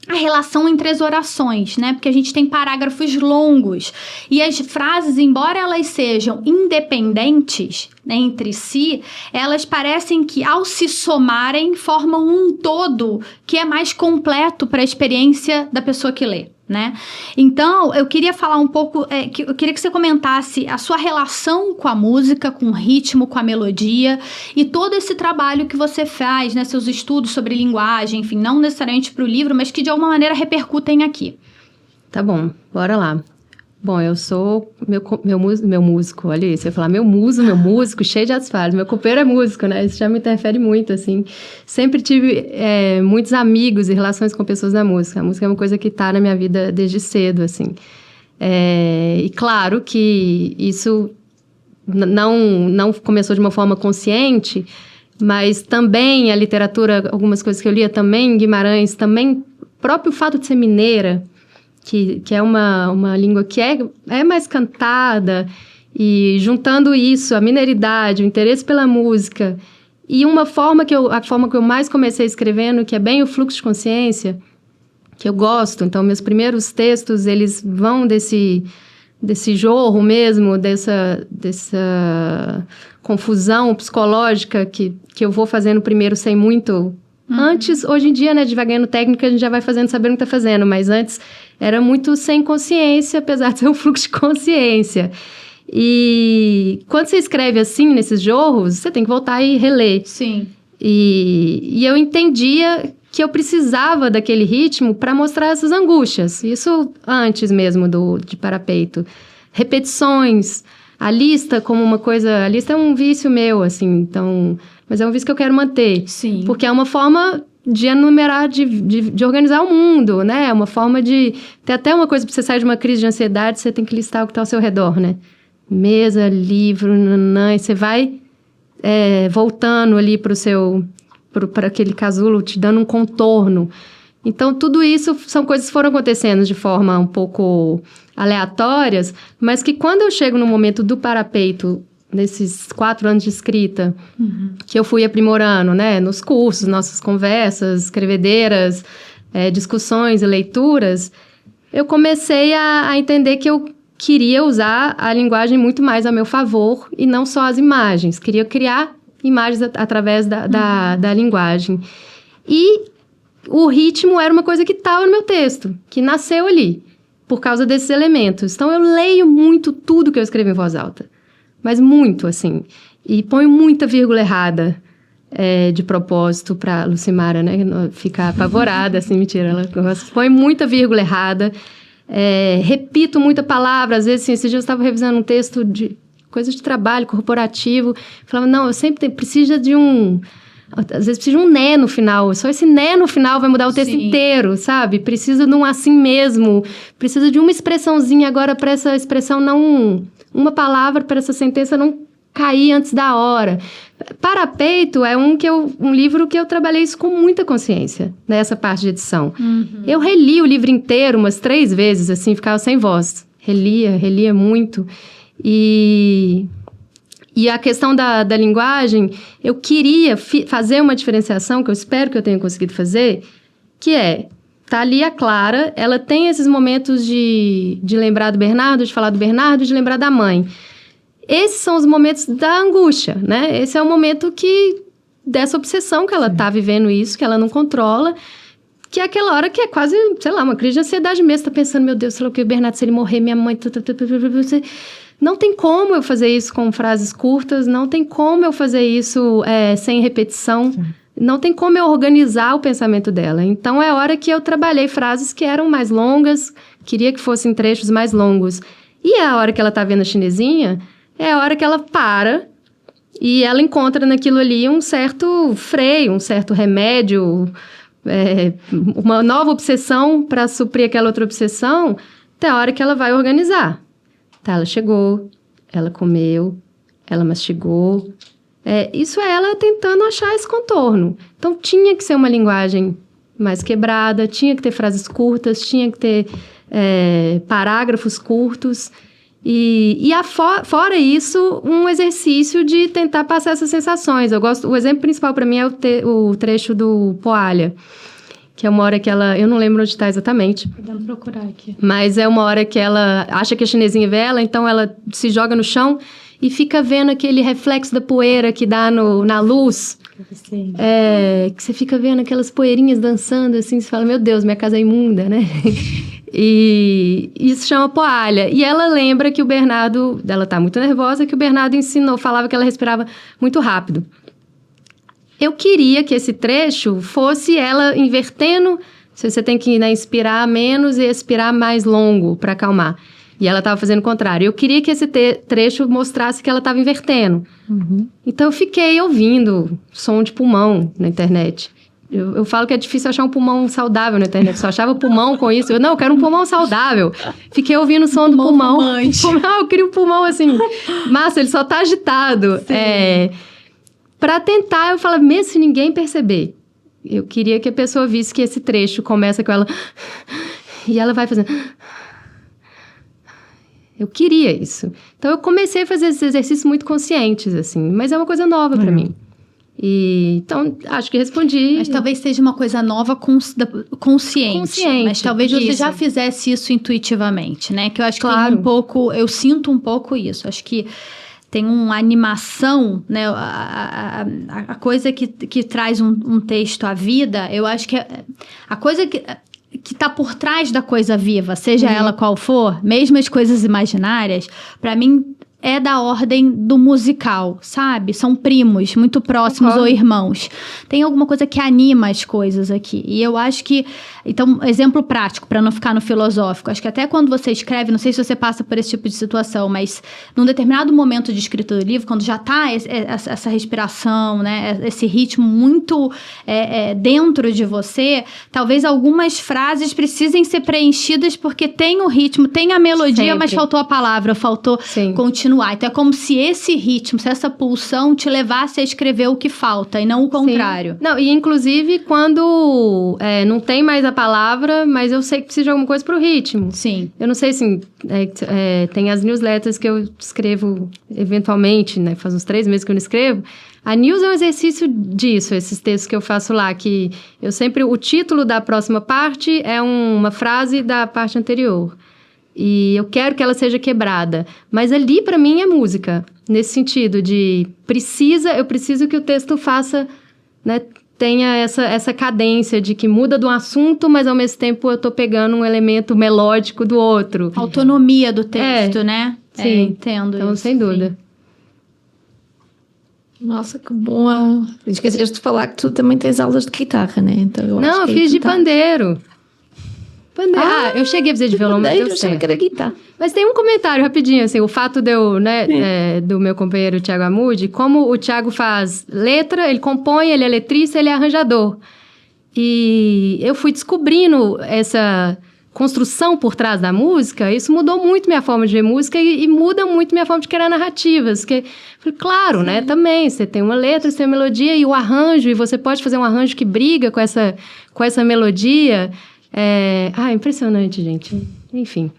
a relação entre as orações, né? Porque a gente tem parágrafos longos e as frases, embora elas sejam independentes, né, entre si, elas parecem que, ao se somarem, formam um todo que é mais completo para a experiência da pessoa que lê, né? Então, eu queria falar um pouco, eu queria que você comentasse a sua relação com a música, com o ritmo, com a melodia e todo esse trabalho que você faz, né? Seus estudos sobre linguagem, enfim, não necessariamente para o livro, mas que de alguma maneira repercutem aqui. Tá bom, bora lá. Bom, eu sou meu músico, olha isso, eu ia falar meu músico, cheio de asfares, meu copeiro é músico, né? Isso já me interfere muito, assim. Sempre tive muitos amigos e relações com pessoas da música. A música é uma coisa que tá na minha vida desde cedo, assim. E claro que isso não começou de uma forma consciente, mas também a literatura, algumas coisas que eu lia também, Guimarães, também, próprio fato de ser mineira, que é uma língua que é mais cantada, e juntando isso, a mineridade, o interesse pela música, e a forma que eu mais comecei escrevendo, que é bem o fluxo de consciência, que eu gosto. Então, meus primeiros textos, eles vão desse jorro mesmo, dessa confusão psicológica que eu vou fazendo primeiro sem muito... Antes, hoje em dia, né, devagando técnica, a gente já vai fazendo sabendo o que tá fazendo, mas antes era muito sem consciência, apesar de ser um fluxo de consciência. E quando você escreve assim, nesses jorros, você tem que voltar e reler. Sim. E eu entendia que eu precisava daquele ritmo para mostrar essas angústias. Isso antes mesmo de Parapeito. Repetições, a lista como uma coisa... A lista é um vício meu, assim, então... Mas é um vício que eu quero manter. Sim. Porque é uma forma de enumerar, de organizar o mundo, né? É uma forma de... Tem até uma coisa, para você sair de uma crise de ansiedade, você tem que listar o que está ao seu redor, né? Mesa, livro, nanã, e você vai voltando ali para aquele casulo, te dando um contorno. Então, tudo isso são coisas que foram acontecendo de forma um pouco aleatórias, mas que quando eu chego no momento do Parapeito, nesses 4 anos de escrita, que eu fui aprimorando, né? Nos cursos, nossas conversas, escrevedeiras, discussões e leituras, eu comecei a entender que eu queria usar a linguagem muito mais a meu favor e não só as imagens. Queria criar imagens através da linguagem. E o ritmo era uma coisa que estava no meu texto, que nasceu ali, por causa desses elementos. Então, eu leio muito tudo que eu escrevo em voz alta. Mas muito, assim. E ponho muita vírgula errada de propósito para Lucimara, né? Ficar apavorada, assim, mentira. Ela põe muita vírgula errada. Repito muita palavra. Às vezes, assim, esses dias eu estava revisando um texto de coisas de trabalho corporativo. Falava, não, eu sempre preciso de um... Às vezes precisa de um né no final. Só esse né no final vai mudar o texto inteiro, sabe? Precisa de um assim mesmo. Precisa de uma expressãozinha agora para essa expressão não... Uma palavra para essa sentença não cair antes da hora. Parapeito é um livro que eu trabalhei isso com muita consciência, nessa parte de edição. Eu reli o livro inteiro umas 3 vezes, assim, ficava sem voz. Relia muito. E a questão da linguagem, eu queria fazer uma diferenciação, que eu espero que eu tenha conseguido fazer, que tá ali a Clara, ela tem esses momentos de lembrar do Bernardo, de falar do Bernardo, de lembrar da mãe. Esses são os momentos da angústia, né? Esse é o momento dessa obsessão que ela tá vivendo isso, que ela não controla, que é aquela hora que é quase, sei lá, uma crise de ansiedade mesmo. Tá pensando, meu Deus, sei lá o que, o Bernardo, se ele morrer, minha mãe... Não tem como eu fazer isso com frases curtas, não tem como eu fazer isso sem repetição. Sim. Não tem como eu organizar o pensamento dela. Então, é a hora que eu trabalhei frases que eram mais longas, queria que fossem trechos mais longos. E a hora que ela tá vendo a chinesinha, é a hora que ela para e ela encontra naquilo ali um certo freio, um certo remédio, uma nova obsessão para suprir aquela outra obsessão, até a hora que ela vai organizar. Tá, ela chegou, ela comeu, ela mastigou... isso é ela tentando achar esse contorno. Então, tinha que ser uma linguagem mais quebrada, tinha que ter frases curtas, tinha que ter parágrafos curtos. Fora isso, um exercício de tentar passar essas sensações. O exemplo principal para mim é o trecho do Poalha, que é uma hora que ela... Eu não lembro onde está exatamente. Podemos procurar aqui. Mas é uma hora que ela acha que a chinesinha vê ela, então ela se joga no chão e fica vendo aquele reflexo da poeira que dá na luz. Que você fica vendo aquelas poeirinhas dançando, assim, você fala, meu Deus, minha casa é imunda, né? E isso chama Poalha. E ela lembra que o Bernardo... Ela tá muito nervosa, que o Bernardo falava que ela respirava muito rápido. Eu queria que esse trecho fosse ela invertendo... Você tem que inspirar menos e expirar mais longo para acalmar. E ela estava fazendo o contrário. Eu queria que esse trecho mostrasse que ela estava invertendo. Então, eu fiquei ouvindo som de pulmão na internet. Eu falo que é difícil achar um pulmão saudável na internet. Eu só achava pulmão com isso. Eu quero um pulmão saudável. Fiquei ouvindo o som do pulmão. Eu queria um pulmão, assim... Massa, ele só tá agitado. Para tentar, eu falava, mesmo se ninguém perceber. Eu queria que a pessoa visse que esse trecho começa com ela... E ela vai fazendo... Eu queria isso. Então, eu comecei a fazer esses exercícios muito conscientes, assim. Mas é uma coisa nova para mim. E, então, acho que respondi. Mas talvez seja uma coisa nova consciente. Mas talvez você já fizesse isso intuitivamente, né? Que eu acho que eu sinto um pouco isso. Acho que tem uma animação, né? A coisa que traz um texto à vida, eu acho que a coisa que está por trás da coisa viva, seja ela qual for, mesmo as coisas imaginárias, para mim é da ordem do musical, sabe? São primos, muito próximos ou irmãos. Tem alguma coisa que anima as coisas aqui. E eu acho que... Então, exemplo prático, para não ficar no filosófico. Acho que até quando você escreve, não sei se você passa por esse tipo de situação, mas num determinado momento de escrita do livro, quando já está essa respiração, né? Esse ritmo muito dentro de você, talvez algumas frases precisem ser preenchidas porque tem o ritmo, tem a melodia, mas faltou a palavra, faltou continuar. Então, é como se esse ritmo, se essa pulsão te levasse a escrever o que falta e não o contrário. Não, e inclusive quando não tem mais a palavra, mas eu sei que precisa de alguma coisa pro ritmo. Sim. Eu não sei, assim, tem as newsletters que eu escrevo eventualmente, né? Faz uns 3 meses que eu não escrevo. A news é um exercício disso, esses textos que eu faço lá, que eu sempre... O título da próxima parte é uma frase da parte anterior. E eu quero que ela seja quebrada. Mas ali, para mim, é música. Nesse sentido de... Eu preciso que o texto faça... Né, tenha essa cadência de que muda de um assunto, mas ao mesmo tempo eu tô pegando um elemento melódico do outro. Autonomia do texto, né? Sim, entendo então, isso. sem dúvida. Sim. Nossa, que bom. Esqueceste de falar que tu também tens aulas de guitarra, né? Então, eu fiz de pandeiro. Eu cheguei a fazer de violão, mas eu sei que era guitarra. Mas tem um comentário rapidinho, assim, o fato de eu, do meu companheiro Thiago Amude, como o Thiago faz letra, ele compõe, ele é letrista, ele é arranjador. E eu fui descobrindo essa construção por trás da música, isso mudou muito minha forma de ver música e muda muito minha forma de criar narrativas. Claro, né, também, você tem uma letra, você tem uma melodia e o arranjo, e você pode fazer um arranjo que briga com essa melodia. Impressionante, gente. Enfim,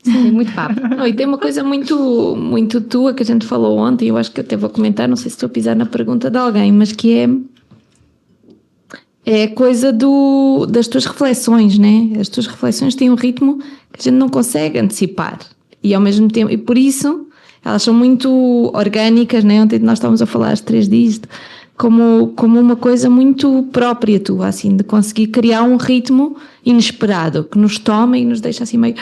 tem muito papo. E tem uma coisa muito, muito tua que a gente falou ontem, eu acho que eu até vou comentar, não sei se estou a pisar na pergunta de alguém, mas que é coisa das tuas reflexões, né? As tuas reflexões têm um ritmo que a gente não consegue antecipar. E ao mesmo tempo, e por isso, elas são muito orgânicas, né? Ontem nós estávamos a falar às 3 disto, como uma coisa muito própria tua, assim, de conseguir criar um ritmo inesperado, que nos toma e nos deixa assim meio...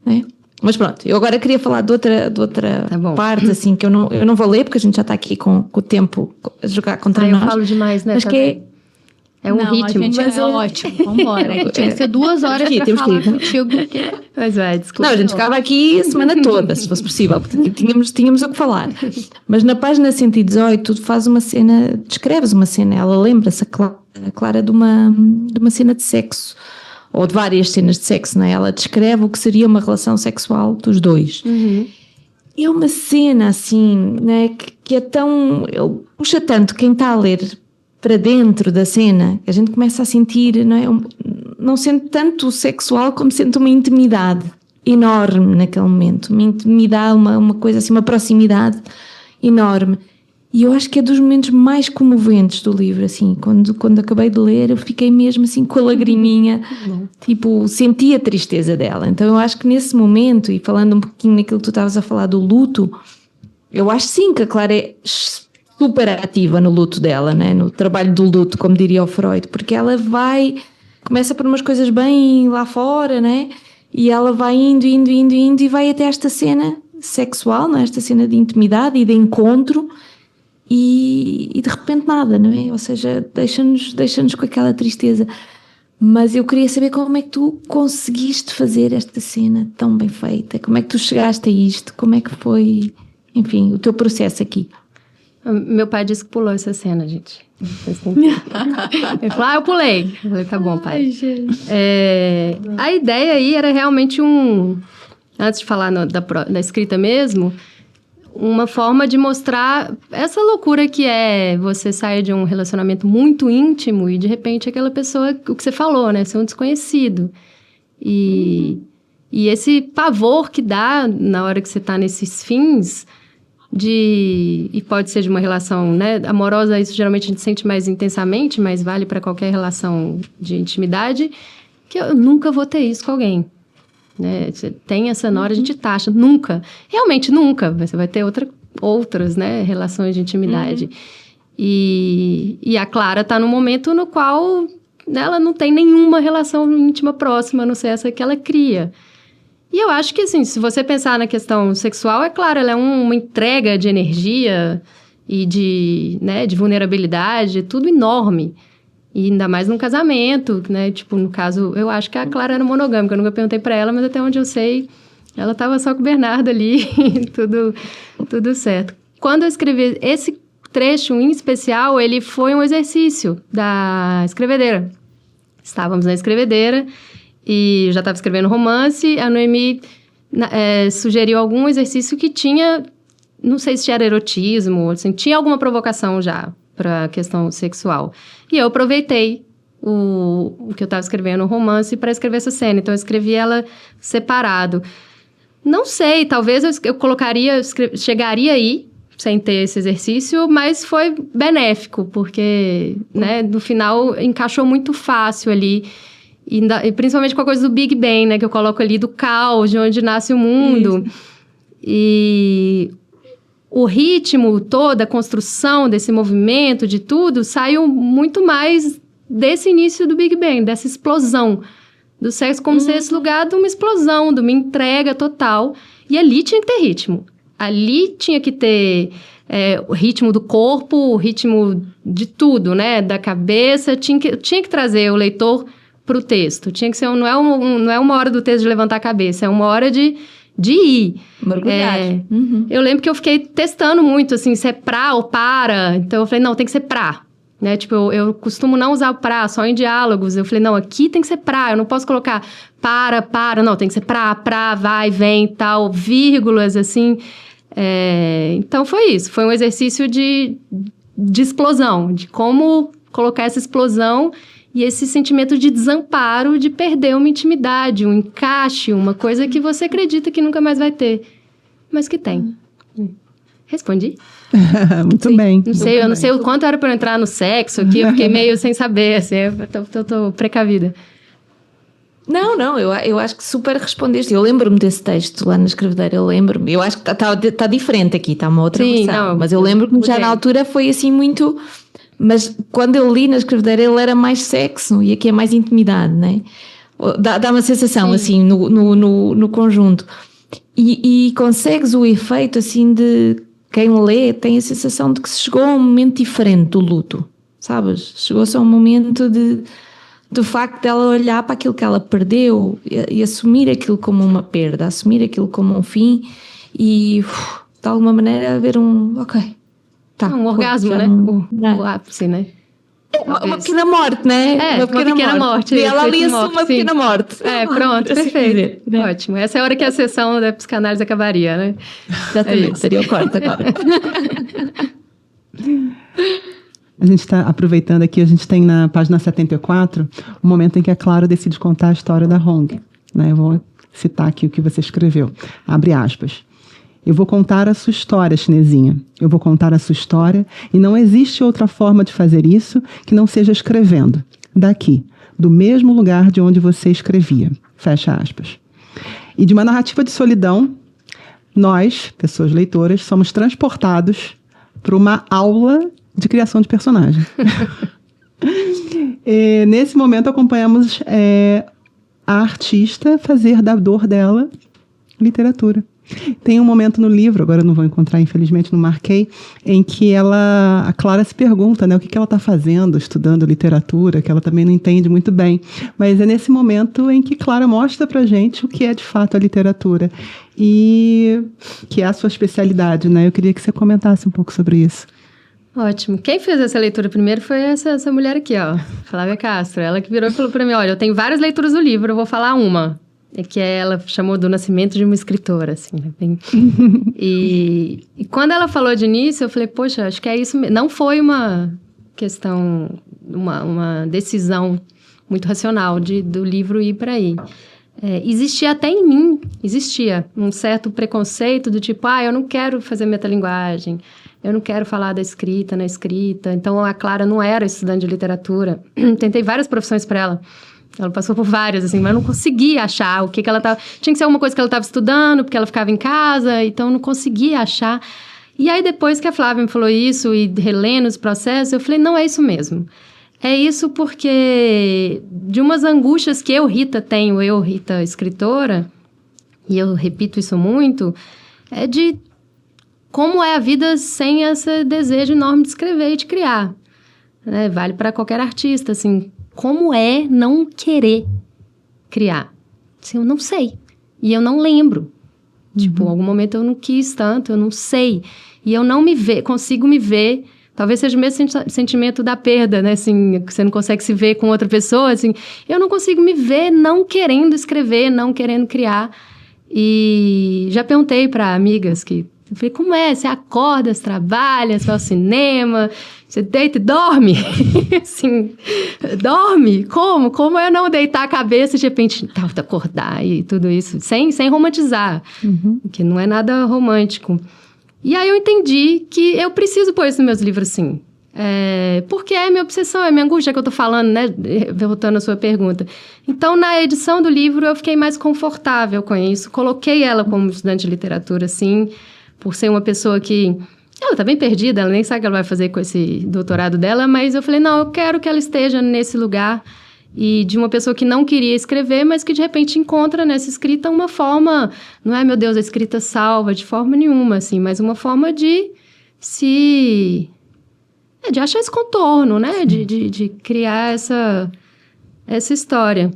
Né? Mas pronto, eu agora queria falar de outra parte, assim, que eu não vou ler, porque a gente já está aqui com o tempo a jogar contra nós. Eu falo demais, né? Mas que é um ritmo. Mas ótimo, vambora. Tinha que ser 2 horas para falar contigo. Mas desculpa. Não, a gente ficava aqui a semana toda, se fosse possível, porque tínhamos o que falar. Mas na página 118, tu fazes uma cena, descreves uma cena, ela lembra-se, a Clara, de uma cena de sexo, ou de várias cenas de sexo, não é? Ela descreve o que seria uma relação sexual dos dois. Uhum. É uma cena, assim, né, que é tão... Ele puxa tanto quem está a ler para dentro da cena, que a gente começa a sentir, não é? Não sente tanto sexual como sente uma intimidade enorme naquele momento. Uma intimidade, uma coisa assim, uma proximidade enorme. E eu acho que é dos momentos mais comoventes do livro, assim, quando acabei de ler, eu fiquei mesmo assim com a lagriminha, tipo, senti a tristeza dela. Então eu acho que nesse momento, e falando um pouquinho naquilo que tu estavas a falar do luto, eu acho sim que a Clara é super ativa no luto dela, né? No trabalho do luto, como diria o Freud, porque ela começa por umas coisas bem lá fora, né? E ela vai indo e vai até esta cena sexual, né? Esta cena de intimidade e de encontro, e de repente nada, não é? Ou seja, deixa-nos com aquela tristeza. Mas eu queria saber como é que tu conseguiste fazer esta cena tão bem feita, como é que tu chegaste a isto, como é que foi, enfim, o teu processo aqui. Meu pai disse que pulou essa cena, gente. Ele falou, eu pulei. Eu falei, tá bom, pai. A ideia aí era realmente antes de falar da escrita mesmo, uma forma de mostrar essa loucura que é você sair de um relacionamento muito íntimo e de repente aquela pessoa, o que você falou, né? Ser um desconhecido. E esse pavor que dá na hora que você tá nesses fins... e pode ser de uma relação, né, amorosa, isso geralmente a gente sente mais intensamente, mas vale para qualquer relação de intimidade, que eu nunca vou ter isso com alguém. Né? Você tem essa na hora, a gente taxa. Nunca. Realmente nunca. Você vai ter outras, né, relações de intimidade. E a Clara está num momento no qual ela não tem nenhuma relação íntima próxima, a não ser essa que ela cria. E eu acho que, assim, se você pensar na questão sexual, é claro, ela é uma entrega de energia e de vulnerabilidade, tudo enorme. E ainda mais num casamento, né? Tipo, no caso, eu acho que a Clara era monogâmica. Eu nunca perguntei pra ela, mas até onde eu sei, ela tava só com o Bernardo ali, tudo certo. Quando eu escrevi esse trecho em especial, ele foi um exercício da escrevedeira. Estávamos na escrevedeira e eu já estava escrevendo romance. A Noemi sugeriu algum exercício que tinha, não sei se era erotismo, assim, tinha alguma provocação já para a questão sexual. E eu aproveitei o que eu estava escrevendo, o romance, para escrever essa cena. Então, eu escrevi ela separado. Não sei, talvez eu colocaria, chegaria aí, sem ter esse exercício, mas foi benéfico, porque, né, no final, encaixou muito fácil ali. E principalmente com a coisa do Big Bang, né, que eu coloco ali, do caos, de onde nasce o mundo. Isso. E o ritmo todo, a construção desse movimento, de tudo, saiu muito mais desse início do Big Bang, dessa explosão do sexo, como se esse lugar de uma explosão, de uma entrega total. E ali tinha que ter ritmo. Ali tinha que ter o ritmo do corpo, o ritmo de tudo, né? Da cabeça. Tinha que trazer o leitor para o texto. Tinha que ser, não é uma hora do texto de levantar a cabeça, é uma hora de ir. Mergulhar. Eu lembro que eu fiquei testando muito, assim, se é pra ou para. Então, eu falei, não, tem que ser pra. Né? Tipo, eu costumo não usar o pra, só em diálogos. Eu falei, não, aqui tem que ser pra. Eu não posso colocar para. Não, tem que ser pra, vai, vem, tal, vírgulas, assim. Então, foi isso. Foi um exercício de explosão, de como colocar essa explosão e esse sentimento de desamparo, de perder uma intimidade, um encaixe, uma coisa que você acredita que nunca mais vai ter, mas que tem. Respondi? Muito bem. Eu não sei o quanto era para eu entrar no sexo aqui, eu fiquei meio sem saber, assim, eu tô precavida. Não, eu acho que super respondeste. Eu lembro-me desse texto lá na escrevedeira, eu lembro-me. Eu acho que está diferente aqui, está uma outra versão. Não, mas eu lembro-me que já na altura foi assim muito... Mas quando eu li na escrevedeira, ele era mais sexo e aqui é mais intimidade, né? Dá uma sensação, assim, no conjunto. E consegues o efeito, assim, de quem lê tem a sensação de que se chegou a um momento diferente do luto, sabes? Chegou-se a um momento do facto dela olhar para aquilo que ela perdeu e assumir aquilo como uma perda, assumir aquilo como um fim e, de alguma maneira, haver ok. Tá, um orgasmo, né? O ápice, né? Uma pequena morte, né? Uma pequena morte. E ela ali assume uma pequena morte. Pronto, perfeito. Né? Ótimo. Essa é a hora que a sessão da psicanálise acabaria, né? Exatamente, seria o corte agora. A gente está aproveitando aqui, a gente tem na página 74 o momento em que a Clara decide contar a história da Hong. Né? Eu vou citar aqui o que você escreveu. Abre aspas. Eu vou contar a sua história, chinesinha. Eu vou contar a sua história e não existe outra forma de fazer isso que não seja escrevendo. Daqui, do mesmo lugar de onde você escrevia. Fecha aspas. E de uma narrativa de solidão, nós, pessoas leitoras, somos transportados para uma aula de criação de personagem. Nesse momento, acompanhamos a artista fazer da dor dela literatura. Tem um momento no livro, agora eu não vou encontrar, infelizmente não marquei, em que a Clara se pergunta, né, o que ela está fazendo, estudando literatura, que ela também não entende muito bem. Mas é nesse momento em que Clara mostra pra gente o que é de fato a literatura e que é a sua especialidade, né? Eu queria que você comentasse um pouco sobre isso. Ótimo. Quem fez essa leitura primeiro foi essa mulher aqui, ó, Flávia Castro. Ela que virou e falou pra mim, olha, eu tenho várias leituras do livro, eu vou falar uma. Que ela chamou do nascimento de uma escritora, assim, né? E quando ela falou de início, eu falei, poxa, acho que é isso mesmo. Não foi uma questão, uma decisão muito racional do livro ir para aí. existia até em mim, um certo preconceito do tipo, eu não quero fazer metalinguagem, eu não quero falar da escrita na escrita. Então, a Clara não era estudante de literatura. Tentei várias profissões para ela. Ela passou por várias, assim, mas eu não conseguia achar o que ela estava... Tinha que ser alguma coisa que ela estava estudando, porque ela ficava em casa, então eu não conseguia achar. E aí, depois que a Flávia me falou isso, e relendo os processos, eu falei, não, é isso mesmo. É isso porque de umas angústias que eu, Rita, tenho, Rita, escritora, e eu repito isso muito, é de como é a vida sem esse desejo enorme de escrever e de criar. Né? Vale para qualquer artista, assim, como é não querer criar? Assim, eu não sei, e eu não lembro. Tipo, em algum momento eu não quis tanto, eu não sei. E eu não consigo me ver. Talvez seja o mesmo sentimento da perda, né? Assim, que você não consegue se ver com outra pessoa, assim. Eu não consigo me ver não querendo escrever, não querendo criar. E já perguntei para amigas que... Eu falei, como é? Você acorda, você trabalha, você vai ao cinema, você deita e dorme? Assim, dorme? Como? Como eu não deitar a cabeça e de repente acordar e tudo isso? Sem romantizar, que não é nada romântico. E aí eu entendi que eu preciso pôr isso nos meus livros, sim. Porque é minha obsessão, é minha angústia que eu tô falando, né? Voltando à sua pergunta. Então, na edição do livro, eu fiquei mais confortável com isso. Coloquei ela como estudante de literatura, sim, por ser uma pessoa que... Ela tá bem perdida, ela nem sabe o que ela vai fazer com esse doutorado dela, mas eu falei, não, eu quero que ela esteja nesse lugar. E de uma pessoa que não queria escrever, mas que de repente encontra nessa escrita uma forma... Não é, meu Deus, a escrita salva de forma nenhuma, assim, mas uma forma de se... de achar esse contorno, né? De criar essa história.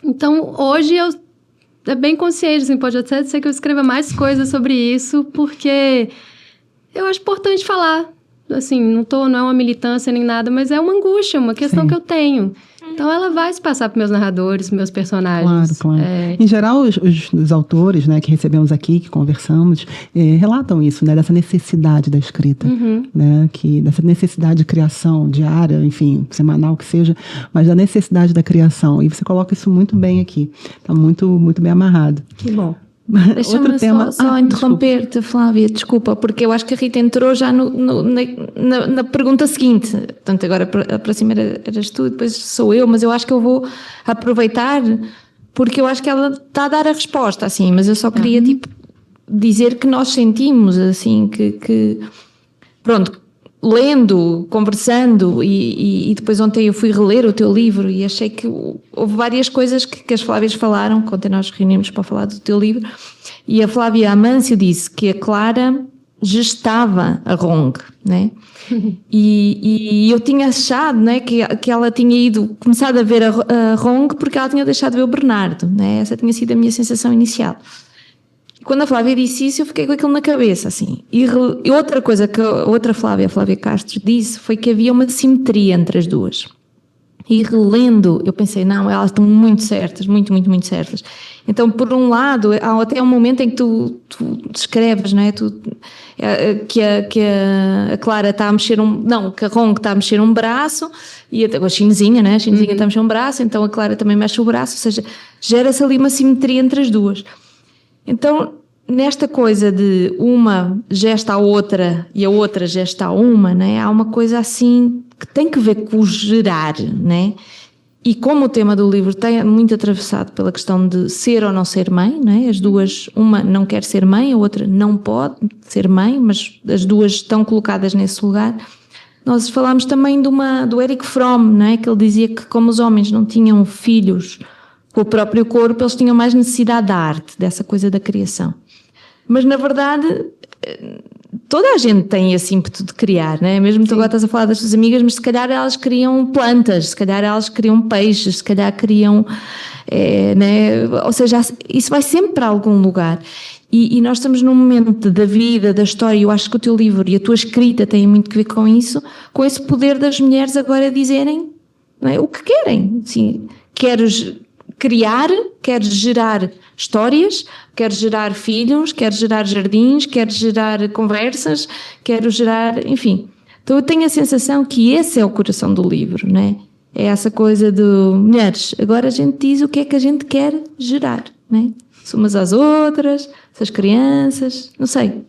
Então, hoje eu... É bem consciente, assim, pode até ser que eu escreva mais coisas sobre isso, porque eu acho importante falar. Assim, não é uma militância nem nada, mas é uma angústia, uma questão que eu tenho. Então, ela vai se passar para meus narradores, para meus personagens. Claro. Em geral, os autores, né, que recebemos aqui, que conversamos, relatam isso, né, dessa necessidade da escrita, né, dessa necessidade de criação diária, enfim, semanal que seja, mas da necessidade da criação. E você coloca isso muito bem aqui. Está muito, muito bem amarrado. Que bom. Deixa-me só interromper-te, Flávia, desculpa, porque eu acho que a Rita entrou já na pergunta seguinte. Portanto, agora a próxima eras tu, depois sou eu, mas eu acho que eu vou aproveitar, porque eu acho que ela está a dar a resposta, assim, mas eu só queria, dizer que nós sentimos, assim, que pronto, lendo, conversando e depois ontem eu fui reler o teu livro e achei que houve várias coisas que as Flávias falaram, ontem nós reunimos para falar do teu livro, e a Flávia Amâncio disse que a Clara gestava a Rong, né? E eu tinha achado, né, que ela tinha começado a ver a Rong porque ela tinha deixado de ver o Bernardo, né? Essa tinha sido a minha sensação inicial. Quando a Flávia disse isso, eu fiquei com aquilo na cabeça, assim. E outra coisa que a outra Flávia, a Flávia Castro, disse foi que havia uma simetria entre as duas. E relendo, eu pensei, não, elas estão muito certas, muito, muito, muito certas. Então, por um lado, há até um momento em que tu descreves, não é? Que a Clara está a mexer que a Rong está a mexer um braço, e a Chinesinha, né? A Chinesinha está a mexer um braço, então a Clara também mexe o braço, ou seja, gera-se ali uma simetria entre as duas. Então, nesta coisa de uma gesta a outra e a outra gesta a uma, né, há uma coisa assim que tem que ver com o gerar, né? E como o tema do livro está muito atravessado pela questão de ser ou não ser mãe, né? As duas, uma não quer ser mãe, a outra não pode ser mãe, mas as duas estão colocadas nesse lugar. Nós falámos também do Erich Fromm, né? Que ele dizia que como os homens não tinham filhos com o próprio corpo, eles tinham mais necessidade da arte, dessa coisa da criação. Mas, na verdade, toda a gente tem esse ímpeto de criar, né? Mesmo tu agora estás a falar das tuas amigas, mas se calhar elas criam plantas, se calhar elas criam peixes, se calhar criam... né? Ou seja, isso vai sempre para algum lugar. E nós estamos num momento da vida, da história, e eu acho que o teu livro e a tua escrita têm muito a ver com isso, com esse poder das mulheres agora dizerem, não é, o que querem. Assim, queres criar, queres gerar histórias, queres gerar filhos, queres gerar jardins, queres gerar conversas, queres gerar, enfim. Então eu tenho a sensação que esse é o coração do livro, né? É essa coisa do mulheres, agora a gente diz o que é que a gente quer gerar, né? Se umas às outras, se as crianças, não sei.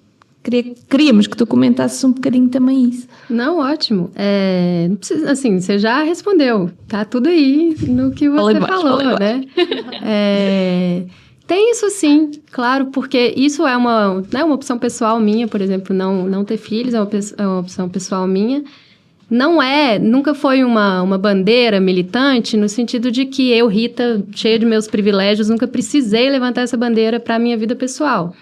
Queríamos que tu comentasses um bocadinho também isso. Não, ótimo. Não precisa, assim, você já respondeu. Tá tudo aí no que você falou, né? Tem isso sim, claro, porque isso é uma opção pessoal minha, por exemplo, não ter filhos é uma opção pessoal minha. Nunca foi uma bandeira militante no sentido de que eu, Rita, cheia de meus privilégios, nunca precisei levantar essa bandeira para a minha vida pessoal.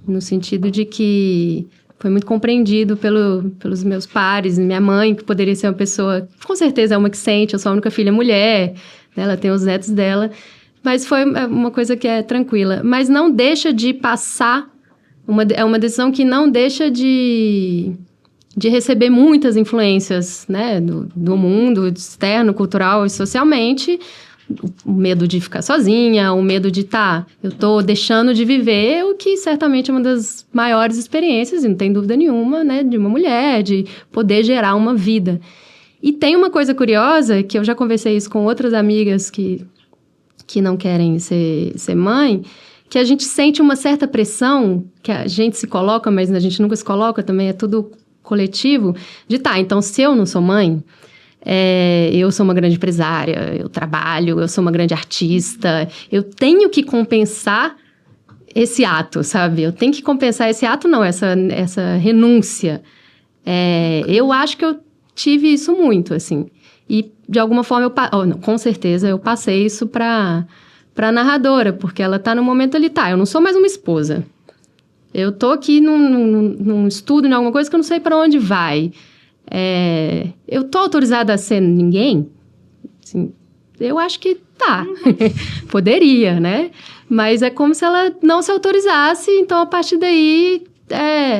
No sentido de que foi muito compreendido pelos meus pares, minha mãe, que poderia ser uma pessoa, com certeza é uma que sente, eu sou a única filha mulher, né, ela tem os netos dela, mas foi uma coisa que é tranquila. Mas não deixa de passar, é uma decisão que não deixa de receber muitas influências, né, do mundo externo, cultural e socialmente. O medo de ficar sozinha, o medo de eu tô deixando de viver, o que certamente é uma das maiores experiências, e não tem dúvida nenhuma, né, de uma mulher, de poder gerar uma vida. E tem uma coisa curiosa, que eu já conversei isso com outras amigas que não querem ser mãe, que a gente sente uma certa pressão, que a gente se coloca, mas a gente nunca se coloca, também é tudo coletivo, de então se eu não sou mãe, eu sou uma grande empresária, eu trabalho, eu sou uma grande artista, eu tenho que compensar esse ato, sabe? Eu tenho que compensar esse ato, não, essa renúncia. Eu acho que eu tive isso muito, assim. E, de alguma forma, com certeza, eu passei isso pra narradora, porque ela tá no momento ali, eu não sou mais uma esposa. Eu tô aqui num estudo, em alguma coisa que eu não sei para onde vai. Eu tô autorizada a ser ninguém? Assim, eu acho que poderia, né? Mas é como se ela não se autorizasse, então a partir daí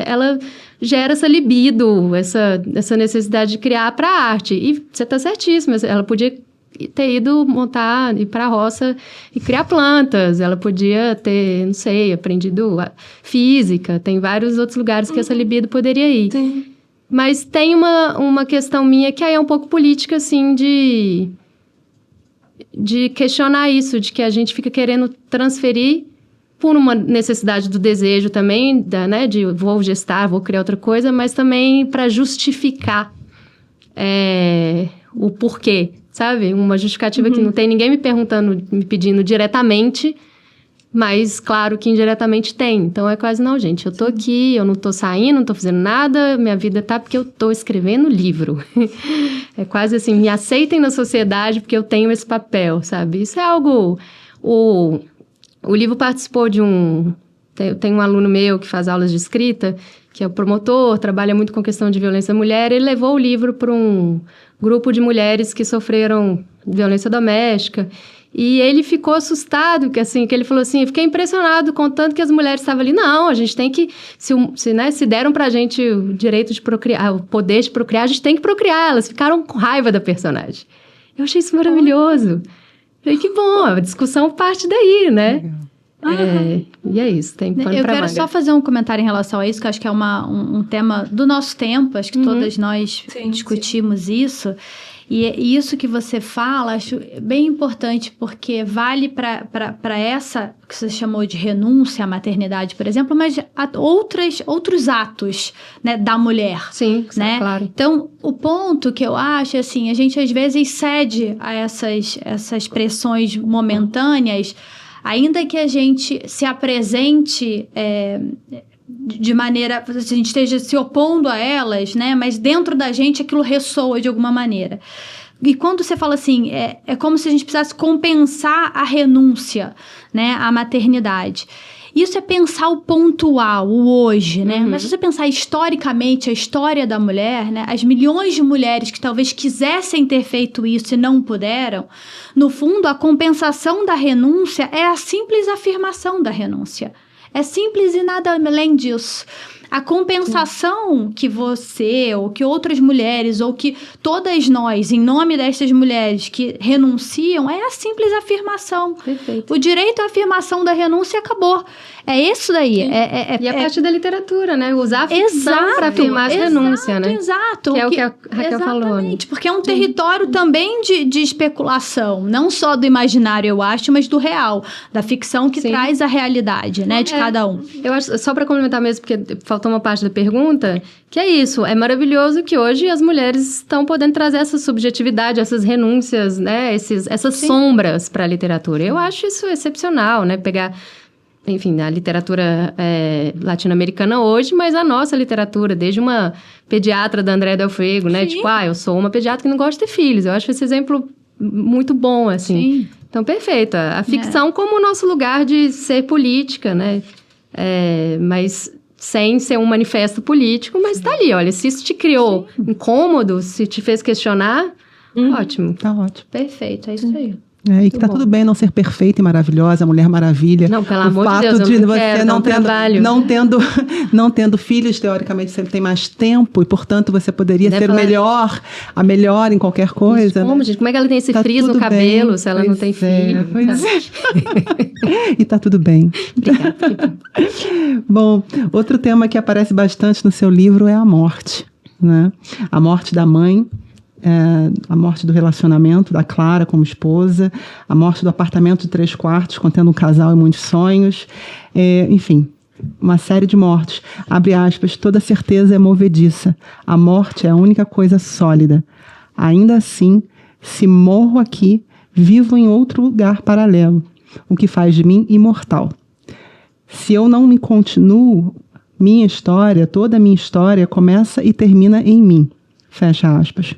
ela gera essa libido, essa necessidade de criar para a arte. E você tá certíssima, ela podia ter ido ir para a roça e criar plantas, ela podia ter, não sei, aprendido física, tem vários outros lugares que essa libido poderia ir. Sim. Mas tem uma questão minha que aí é um pouco política, assim, de questionar isso, de que a gente fica querendo transferir por uma necessidade do desejo também, né, de vou gestar, vou criar outra coisa, mas também para justificar o porquê, sabe? Uma justificativa que não tem ninguém me pedindo diretamente, mas claro que indiretamente tem. Então é quase, não, gente, eu tô aqui, eu não tô saindo, não tô fazendo nada, minha vida porque eu tô escrevendo livro. É quase assim, me aceitem na sociedade porque eu tenho esse papel, sabe? Isso é algo... O livro participou de tem um aluno meu que faz aulas de escrita, que é o promotor, trabalha muito com questão de violência à mulher, ele levou o livro para um grupo de mulheres que sofreram violência doméstica. E ele ficou assustado, que ele falou assim, fiquei impressionado com tanto que as mulheres estavam ali. Não, a gente tem que, se deram pra gente o direito de procriar, o poder de procriar, a gente tem que procriar. Elas ficaram com raiva da personagem. Eu achei isso maravilhoso. Falei, que bom, a discussão parte daí, né? E é isso, tem pano pra manga. Eu quero só fazer um comentário em relação a isso, que eu acho que é um tema do nosso tempo, acho que todas nós discutimos isso. E isso que você fala, acho bem importante, porque vale para essa que você chamou de renúncia à maternidade, por exemplo, mas outros atos, né, da mulher. Sim, né? Claro. Então, o ponto que eu acho, assim, a gente às vezes cede a essas pressões momentâneas, ainda que a gente se apresente... de maneira, a gente esteja se opondo a elas, né? Mas dentro da gente aquilo ressoa de alguma maneira. E quando você fala assim, é como se a gente precisasse compensar a renúncia, né? À maternidade. Isso é pensar o pontual, o hoje, né? Mas se você pensar historicamente a história da mulher, né? As milhões de mulheres que talvez quisessem ter feito isso e não puderam, no fundo, a compensação da renúncia é a simples afirmação da renúncia. É simples e nada além disso. A compensação que você, ou que outras mulheres, ou que todas nós, em nome destas mulheres que renunciam, é a simples afirmação. Perfeito. O direito à afirmação da renúncia acabou. É isso daí. E a parte da literatura, né? Usar a ficção para afirmar a renúncia, né? Exato. Que é o que a Raquel falou. Exatamente, porque é um território também de especulação. Não só do imaginário, eu acho, mas do real. Da ficção que traz a realidade, né? De cada um. Eu acho, só para complementar mesmo, porque faltou uma parte da pergunta, que é isso. É maravilhoso que hoje as mulheres estão podendo trazer essa subjetividade, essas renúncias, né? Essas sombras para a literatura. Eu acho isso excepcional, né? Pegar... Enfim, a literatura latino-americana hoje, mas a nossa literatura, desde uma pediatra da Andréa Del Fuego, né? Sim. Tipo, eu sou uma pediatra que não gosta de ter filhos. Eu acho esse exemplo muito bom, assim. Sim. Então, perfeito. A ficção como o nosso lugar de ser política, né? Mas sem ser um manifesto político, mas tá ali, olha. Se isso te criou incômodo, se te fez questionar, ótimo. Tá ótimo. Perfeito, é isso aí. E que tá tudo bem não ser perfeita e maravilhosa, Mulher Maravilha. Não, pelo o amor de fato Deus, eu não você quero, dá não um tendo, trabalho. não tendo filhos, teoricamente você tem mais tempo e, portanto, você poderia Deve ser falar- a melhor em qualquer coisa. Como, né? gente? Como é que ela tem esse Tá frizz no tudo cabelo bem, se ela não pois tem é, filho? Pois é. E tá tudo bem. Obrigada. Bom, outro tema que aparece bastante no seu livro é a morte, né? A morte da mãe, a morte do relacionamento da Clara como esposa, a morte do apartamento de 3 quartos, contendo um casal e muitos sonhos, enfim, uma série de mortes. Abre aspas, toda certeza é movediça. A morte é a única coisa sólida. Ainda assim, se morro aqui, vivo em outro lugar paralelo, o que faz de mim imortal. Se eu não me continuo, toda a minha história começa e termina em mim. Fecha aspas.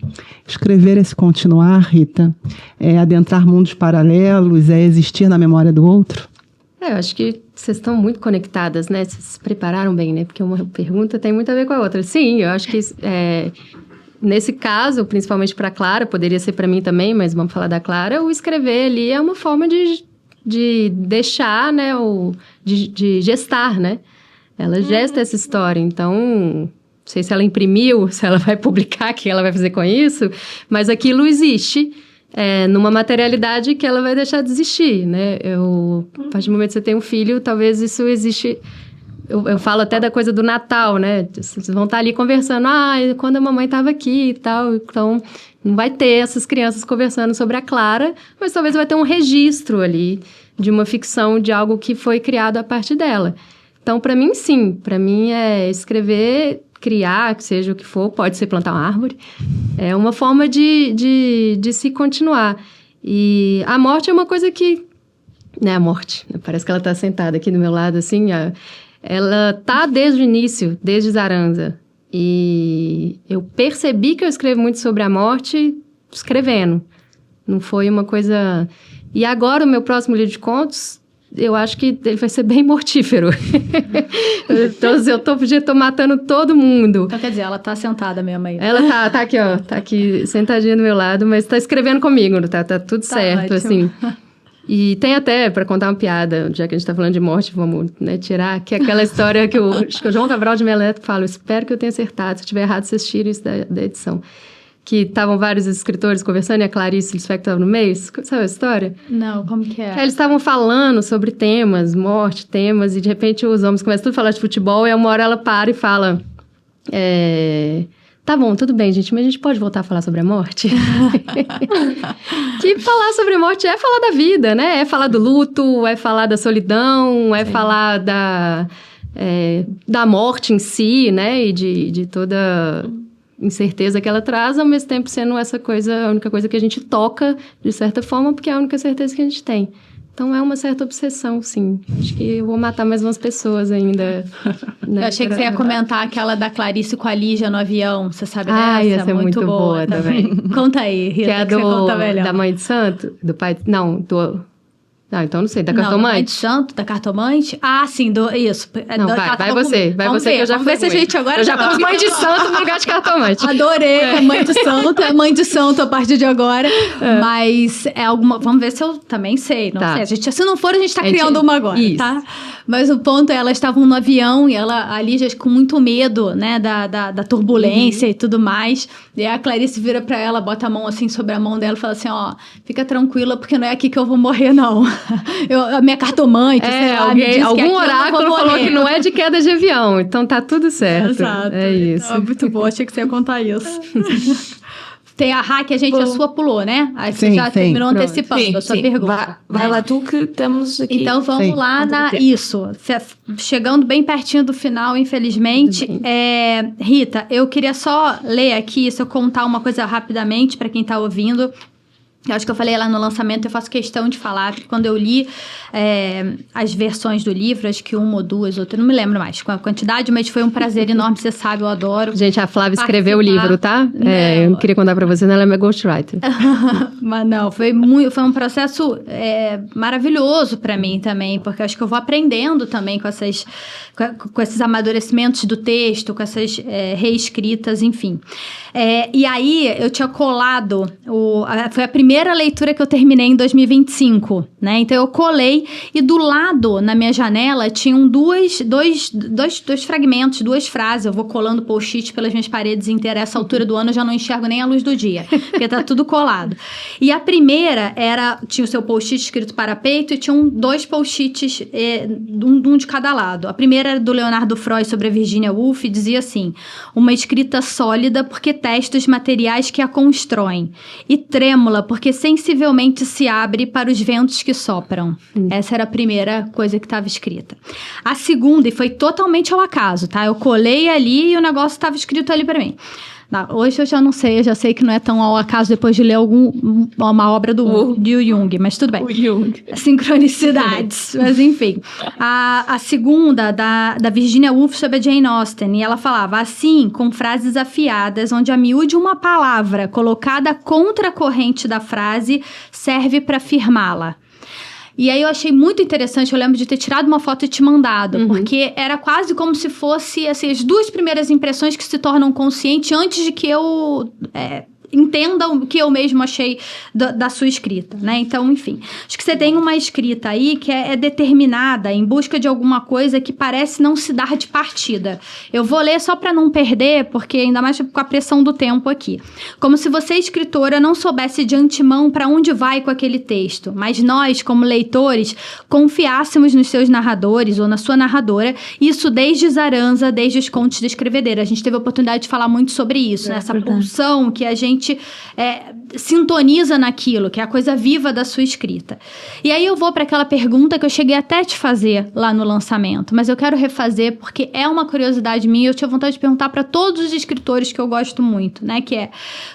Escrever é se continuar, Rita, é adentrar mundos paralelos, é existir na memória do outro? Eu acho que vocês estão muito conectadas, né? Vocês se prepararam bem, né? Porque uma pergunta tem muito a ver com a outra. Sim, eu acho que nesse caso, principalmente para a Clara, poderia ser para mim também, mas vamos falar da Clara, o escrever ali é uma forma de deixar, né? De gestar, né? Ela gesta essa história, então... Não sei se ela imprimiu, se ela vai publicar, o que ela vai fazer com isso, mas aquilo existe numa materialidade que ela vai deixar de existir, né? A partir do momento que você tem um filho, talvez isso existe... Eu falo até da coisa do Natal, né? Vocês vão estar ali conversando, quando a mamãe estava aqui e tal, então não vai ter essas crianças conversando sobre a Clara, mas talvez vai ter um registro ali de uma ficção, de algo que foi criado a partir dela. Então, para mim, sim. Para mim, escrever... criar, que seja o que for, pode ser plantar uma árvore, é uma forma de se continuar. E a morte é uma coisa que... Né, a morte, parece que ela está sentada aqui do meu lado, assim, ela tá desde o início, desde Zaranza. E eu percebi que eu escrevo muito sobre a morte escrevendo. Não foi uma coisa... E agora, o meu próximo livro de contos... Eu acho que ele vai ser bem mortífero. Eu tô matando todo mundo. Então, quer dizer, ela tá sentada mesmo aí. Ela tá aqui, ó. Tá aqui sentadinha do meu lado, mas tá escrevendo comigo, tá tudo certo, ótimo. assim. E tem até, para contar uma piada, já que a gente tá falando de morte, vamos tirar, que é aquela história que acho que o João Cabral de Meleto fala, espero que eu tenha acertado, se eu tiver errado, vocês tirem isso da edição. Que estavam vários escritores conversando e a Clarice Lispector estava no meio. Sabe a história? Não, como que é? Eles estavam falando sobre temas, morte, temas, e de repente os homens começam tudo a falar de futebol, e uma hora ela para e fala... Tá bom, tudo bem, gente, mas a gente pode voltar a falar sobre a morte? Que falar sobre a morte é falar da vida, né? É falar do luto, é falar da solidão, falar da morte em si, né? E de toda... incerteza que ela traz, ao mesmo tempo sendo essa coisa, a única coisa que a gente toca, de certa forma, porque é a única certeza que a gente tem. Então, é uma certa obsessão, sim. Acho que eu vou matar mais umas pessoas ainda. Né? Eu achei que você ia comentar aquela da Clarice com a Lígia no avião, você sabe dessa? Ia ser muito boa também. Conta aí, Rita, que é você conta melhor. da mãe de santo? Do pai... Não, do... Ah, então não sei, da Não, cartomante? do Mãe de Santo, da cartomante. Ah, sim, isso. Não, vai você, que eu já Vamos ver se a gente agora eu já pus Mãe de Santo no lugar de cartomante. Adorei, é Mãe de Santo a partir de agora. Mas é alguma... Vamos ver se eu também sei, não sei. Se não for, a gente tá criando uma agora, tá? Mas o ponto é, elas estavam no avião e a Lígia com muito medo, né, da turbulência e tudo mais. E aí a Clarice vira pra ela, bota a mão assim sobre a mão dela e fala assim, ó, fica tranquila porque não é aqui que eu vou morrer, não. A minha cartomante, sei lá, me disse algum que oráculo falou que não é de queda de avião, então tá tudo certo. Exato. É isso. Então, muito bom, achei que você ia contar isso. Tem a Rá, que a sua pulou, né? Aí você já terminou antecipando a sua pergunta. Vai lá tu que estamos aqui. Então vamos lá isso. Chegando bem pertinho do final, infelizmente. Rita, eu queria só ler aqui, se eu contar uma coisa rapidamente para quem está ouvindo. Eu acho que eu falei lá no lançamento, eu faço questão de falar, porque quando eu li as versões do livro, acho que uma ou duas, outra, não me lembro mais com a quantidade, mas foi um prazer enorme, você sabe, eu adoro. Gente, a Flávia escreveu o livro, tá? Eu não queria contar pra você, ela é minha ghostwriter. Mas não, foi um processo maravilhoso pra mim também, porque eu acho que eu vou aprendendo também com esses amadurecimentos do texto, com essas reescritas, enfim. E aí, eu tinha colado, foi a primeira leitura que eu terminei em 2025, né? Então, eu colei e do lado, na minha janela, tinham dois fragmentos, duas frases. Eu vou colando post-it pelas minhas paredes inteiras. Essa altura do ano eu já não enxergo nem a luz do dia, porque tá tudo colado. E a primeira tinha o seu post-it escrito parapeito e tinham dois post-its, um de cada lado. A primeira era do Leonardo Freud sobre a Virginia Woolf e dizia assim: uma escrita sólida porque testa os materiais que a constroem, e trêmula porque sensivelmente se abre para os ventos que sopram. Essa era a primeira coisa que estava escrita. A segunda, e foi totalmente ao acaso, tá? Eu colei ali e o negócio estava escrito ali para mim. Hoje eu já não sei, eu já sei que não é tão ao acaso depois de ler uma obra de Jung, mas tudo bem. O Jung. Sincronicidades, mas enfim. A segunda, da Virginia Woolf sobre a Jane Austen, e ela falava assim, com frases afiadas, onde a miúde uma palavra colocada contra a corrente da frase serve para afirmá-la. E aí eu achei muito interessante, eu lembro de ter tirado uma foto e te mandado, porque era quase como se fosse assim, as duas primeiras impressões que se tornam conscientes antes de que eu entenda o que eu mesmo achei da sua escrita, né? Então, enfim, acho que você tem uma escrita aí que é determinada, em busca de alguma coisa que parece não se dar de partida. Eu vou ler só para não perder, porque ainda mais com a pressão do tempo aqui. Como se você, escritora, não soubesse de antemão para onde vai com aquele texto, mas nós, como leitores, confiássemos nos seus narradores ou na sua narradora, isso desde Zaranza, desde os Contos da Escrevedeira. A gente teve a oportunidade de falar muito sobre isso, né? Essa pulsão que a gente sintoniza naquilo, que é a coisa viva da sua escrita. E aí eu vou para aquela pergunta que eu cheguei até a te fazer lá no lançamento, mas eu quero refazer porque é uma curiosidade minha, eu tinha vontade de perguntar para todos os escritores que eu gosto muito, né? Que é,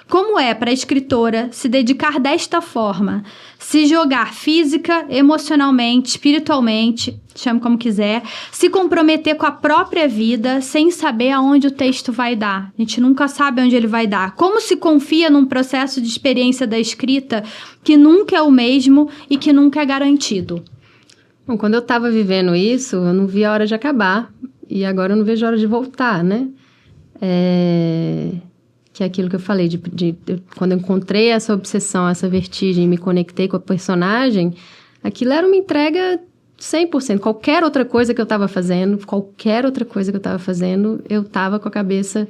como é para a escritora se dedicar desta forma, se jogar física, emocionalmente, espiritualmente, chame como quiser, se comprometer com a própria vida sem saber aonde o texto vai dar. A gente nunca sabe onde ele vai dar. Como se confia num processo de experiência da escrita que nunca é o mesmo e que nunca é garantido? Bom, quando eu estava vivendo isso, eu não via a hora de acabar. E agora eu não vejo a hora de voltar, né? Que é aquilo que eu falei, quando eu encontrei essa obsessão, essa vertigem, e me conectei com a personagem, aquilo era uma entrega 100%. Qualquer outra coisa que eu estava fazendo, eu estava com a cabeça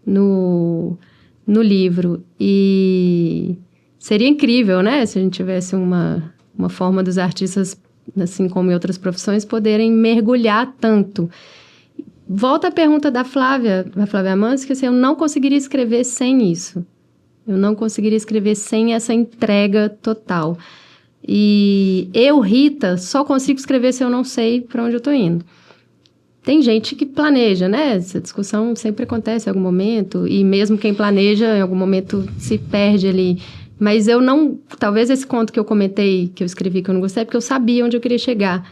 no livro. E seria incrível, né? Se a gente tivesse uma forma dos artistas, assim como em outras profissões, poderem mergulhar tanto. Volta à pergunta da Flávia Amâncio, que assim, eu não conseguiria escrever sem isso. Eu não conseguiria escrever sem essa entrega total. E eu, Rita, só consigo escrever se eu não sei para onde eu estou indo. Tem gente que planeja, né? Essa discussão sempre acontece em algum momento, e mesmo quem planeja, em algum momento, se perde ali. Mas eu não... Talvez esse conto que eu comentei, que eu escrevi, que eu não gostei, é porque eu sabia onde eu queria chegar.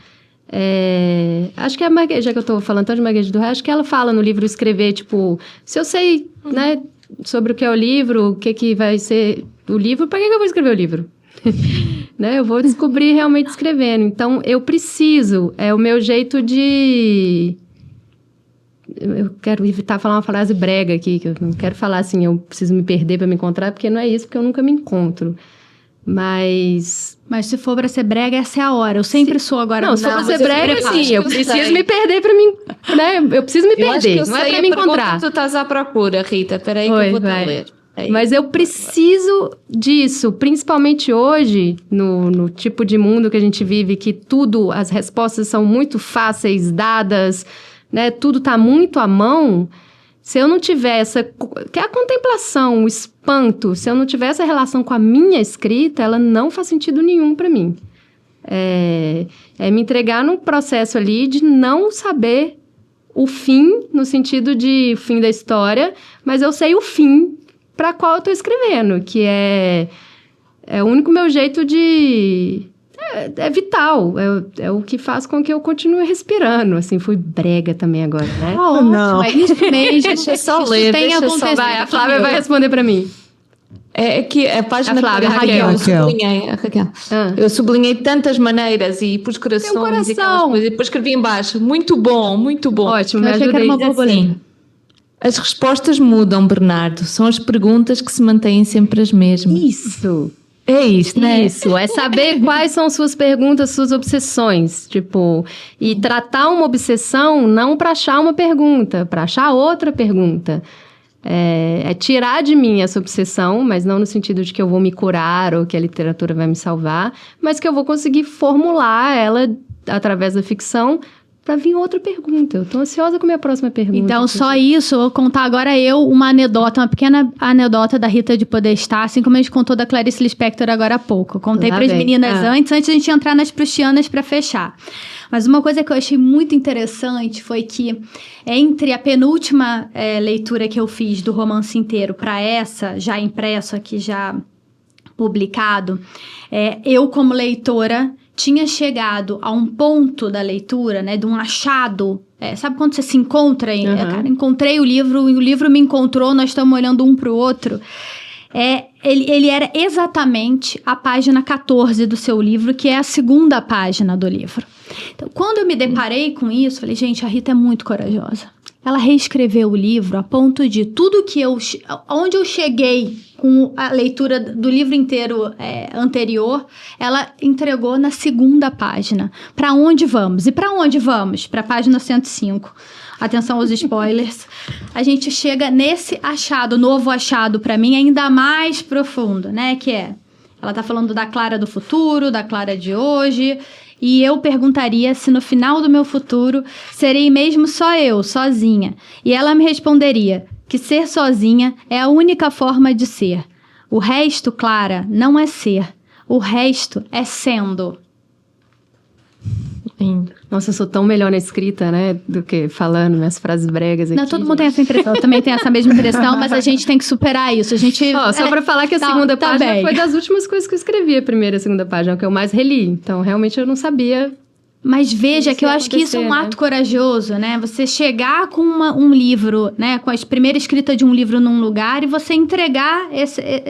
Acho que a Marguerite, já que eu estou falando tanto de Marguerite Duras, acho que ela fala no livro Escrever, tipo, se eu sei, né, sobre o que é o livro, o que vai ser o livro, para que eu vou escrever o livro? né? Eu vou descobrir realmente escrevendo. Então, eu preciso, é o meu jeito de... Eu quero evitar falar uma frase brega aqui, que eu não quero falar assim, eu preciso me perder para me encontrar, porque não é isso, porque eu nunca me encontro. Mas se for pra ser brega, essa é a hora. Eu sempre sou agora. Não, se for pra ser brega, sim. Eu preciso me perder pra mim, né? Eu preciso me perder, não é pra me encontrar. Tu estás à procura, Rita. Peraí que eu vou te ler. Mas eu preciso disso, principalmente hoje, no tipo de mundo que a gente vive, que tudo, as respostas são muito fáceis, dadas, né? Tudo tá muito à mão. Se eu não tiver essa... Que é a contemplação, o espanto. Se eu não tiver essa relação com a minha escrita, ela não faz sentido nenhum para mim. É me entregar num processo ali de não saber o fim, no sentido de fim da história, mas eu sei o fim para qual eu tô escrevendo, que é o único meu jeito de... É vital, é o que faz com que eu continue respirando. Assim, fui brega também agora, né? Não. É isso mesmo. Deixa eu só ler, deixa eu só... Vai, a Flávia vai responder para mim. É que a página... A Flávia, Raquel. Raquel. Eu sublinhei de tantas maneiras e pus corações e aquelas coisas. E depois escrevi em baixo. Muito bom, muito bom. Ótimo, Eu me achei que era ajudei. uma borboleta. Assim, as respostas mudam, Bernardo. São as perguntas que se mantêm sempre as mesmas. Isso. É isto, né? Isso, é saber quais são suas perguntas, suas obsessões, tipo, e tratar uma obsessão não para achar uma pergunta, para achar outra pergunta. É tirar de mim essa obsessão, mas não no sentido de que eu vou me curar ou que a literatura vai me salvar, mas que eu vou conseguir formular ela através da ficção para vir outra pergunta. Eu tô ansiosa com a minha próxima pergunta. Então, só isso, eu vou contar agora uma anedota, uma pequena anedota da Rita de Podestá, assim como a gente contou da Clarice Lispector agora há pouco. Eu contei Lá para as vem. meninas antes da gente entrar nas prustianas para fechar. Mas uma coisa que eu achei muito interessante foi que, entre a penúltima leitura que eu fiz do romance inteiro para essa, já impresso aqui, já publicado, eu, como leitora, tinha chegado a um ponto da leitura, né, de um achado. Sabe quando você se encontra? Cara, encontrei o livro e o livro me encontrou, nós estamos olhando um para o outro. Ele era exatamente a página 14 do seu livro, que é a segunda página do livro. Então, quando eu me deparei com isso, falei, gente, a Rita é muito corajosa. Ela reescreveu o livro a ponto de tudo que onde eu cheguei com a leitura do livro inteiro anterior, ela entregou na segunda página. Para onde vamos? E para onde vamos? Para a página 105. Atenção aos spoilers. A gente chega nesse achado, novo achado para mim, ainda mais profundo, né? Que ela tá falando da Clara do futuro, da Clara de hoje... E eu perguntaria se no final do meu futuro serei mesmo só eu, sozinha. E ela me responderia que ser sozinha é a única forma de ser. O resto, Clara, não é ser. O resto é sendo. Nossa, eu sou tão melhor na escrita, né? Do que falando minhas frases bregas aqui. Não, todo mundo tem essa impressão. Eu também tenho essa mesma impressão, mas a gente tem que superar isso. A gente... Só pra falar que a segunda página bem. foi das últimas coisas que eu escrevi, a primeira e a segunda página, que eu mais reli. Então, realmente, eu não sabia. Mas veja Isso que eu ia acho que isso é um acontecer, ato corajoso, né? Você chegar com um livro, né? Com a primeira escrita de um livro num lugar e você entregar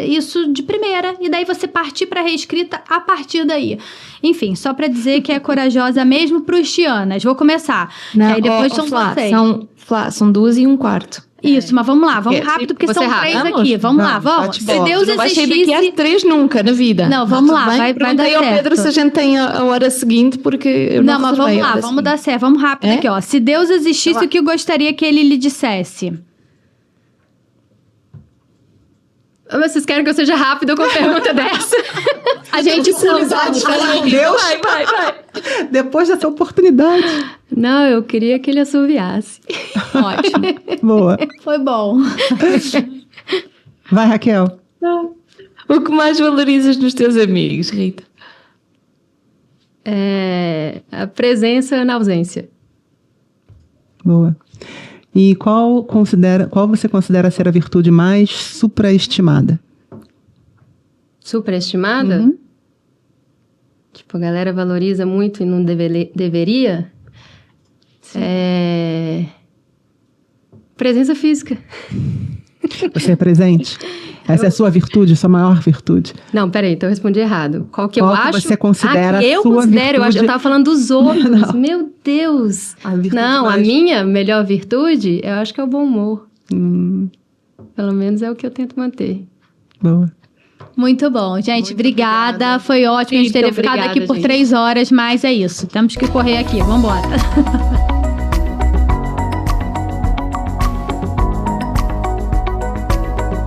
isso de primeira. E daí você partir para a reescrita a partir daí. Enfim, só para dizer que é corajosa mesmo prustianas. Vou começar. Não, Aí depois são vocês. São 2:15. Isso, mas vamos lá, vamos rápido, porque você são rápido. 3 aqui. Vamos lá, vamos. Se Deus não vai sair existisse... daqui às 3 nunca na vida. Não, vamos lá, Bem, vai dar perguntei ao certo. Pedro se a gente tem a hora seguinte, porque eu Não, mas reservei vamos a lá, hora vamos seguinte. dar certo. Vamos rápido aqui, ó. Se Deus existisse, Vai lá. o que gostaria que ele lhe dissesse? Mas vocês querem que eu seja rápida com a pergunta dessa? A gente Deus, Vai. depois dessa oportunidade. Não, eu queria que ele assoviasse. Ótimo. Boa. Foi bom. Vai, Raquel. O que mais valorizas nos teus amigos, Rita? A presença na ausência. Boa. E qual você considera ser a virtude mais supraestimada? Superestimada? Uhum. Tipo, a galera valoriza muito e não deveria? Presença física. Você é presente? Essa é a sua virtude, sua maior virtude? Não, peraí, então eu respondi errado. Qual que eu Qual que acho? você considera que eu a sua considero, virtude? eu tava falando dos outros. Não. Meu Deus. A virtude Não, a mais- minha melhor virtude, eu acho que é o bom humor. Pelo menos é o que eu tento manter. Boa. Muito bom, gente. Muito obrigada. obrigada. Foi ótimo. A gente Muito teria ficado obrigada, aqui por gente. 3 horas, mas é isso. Temos que correr aqui. Vambora.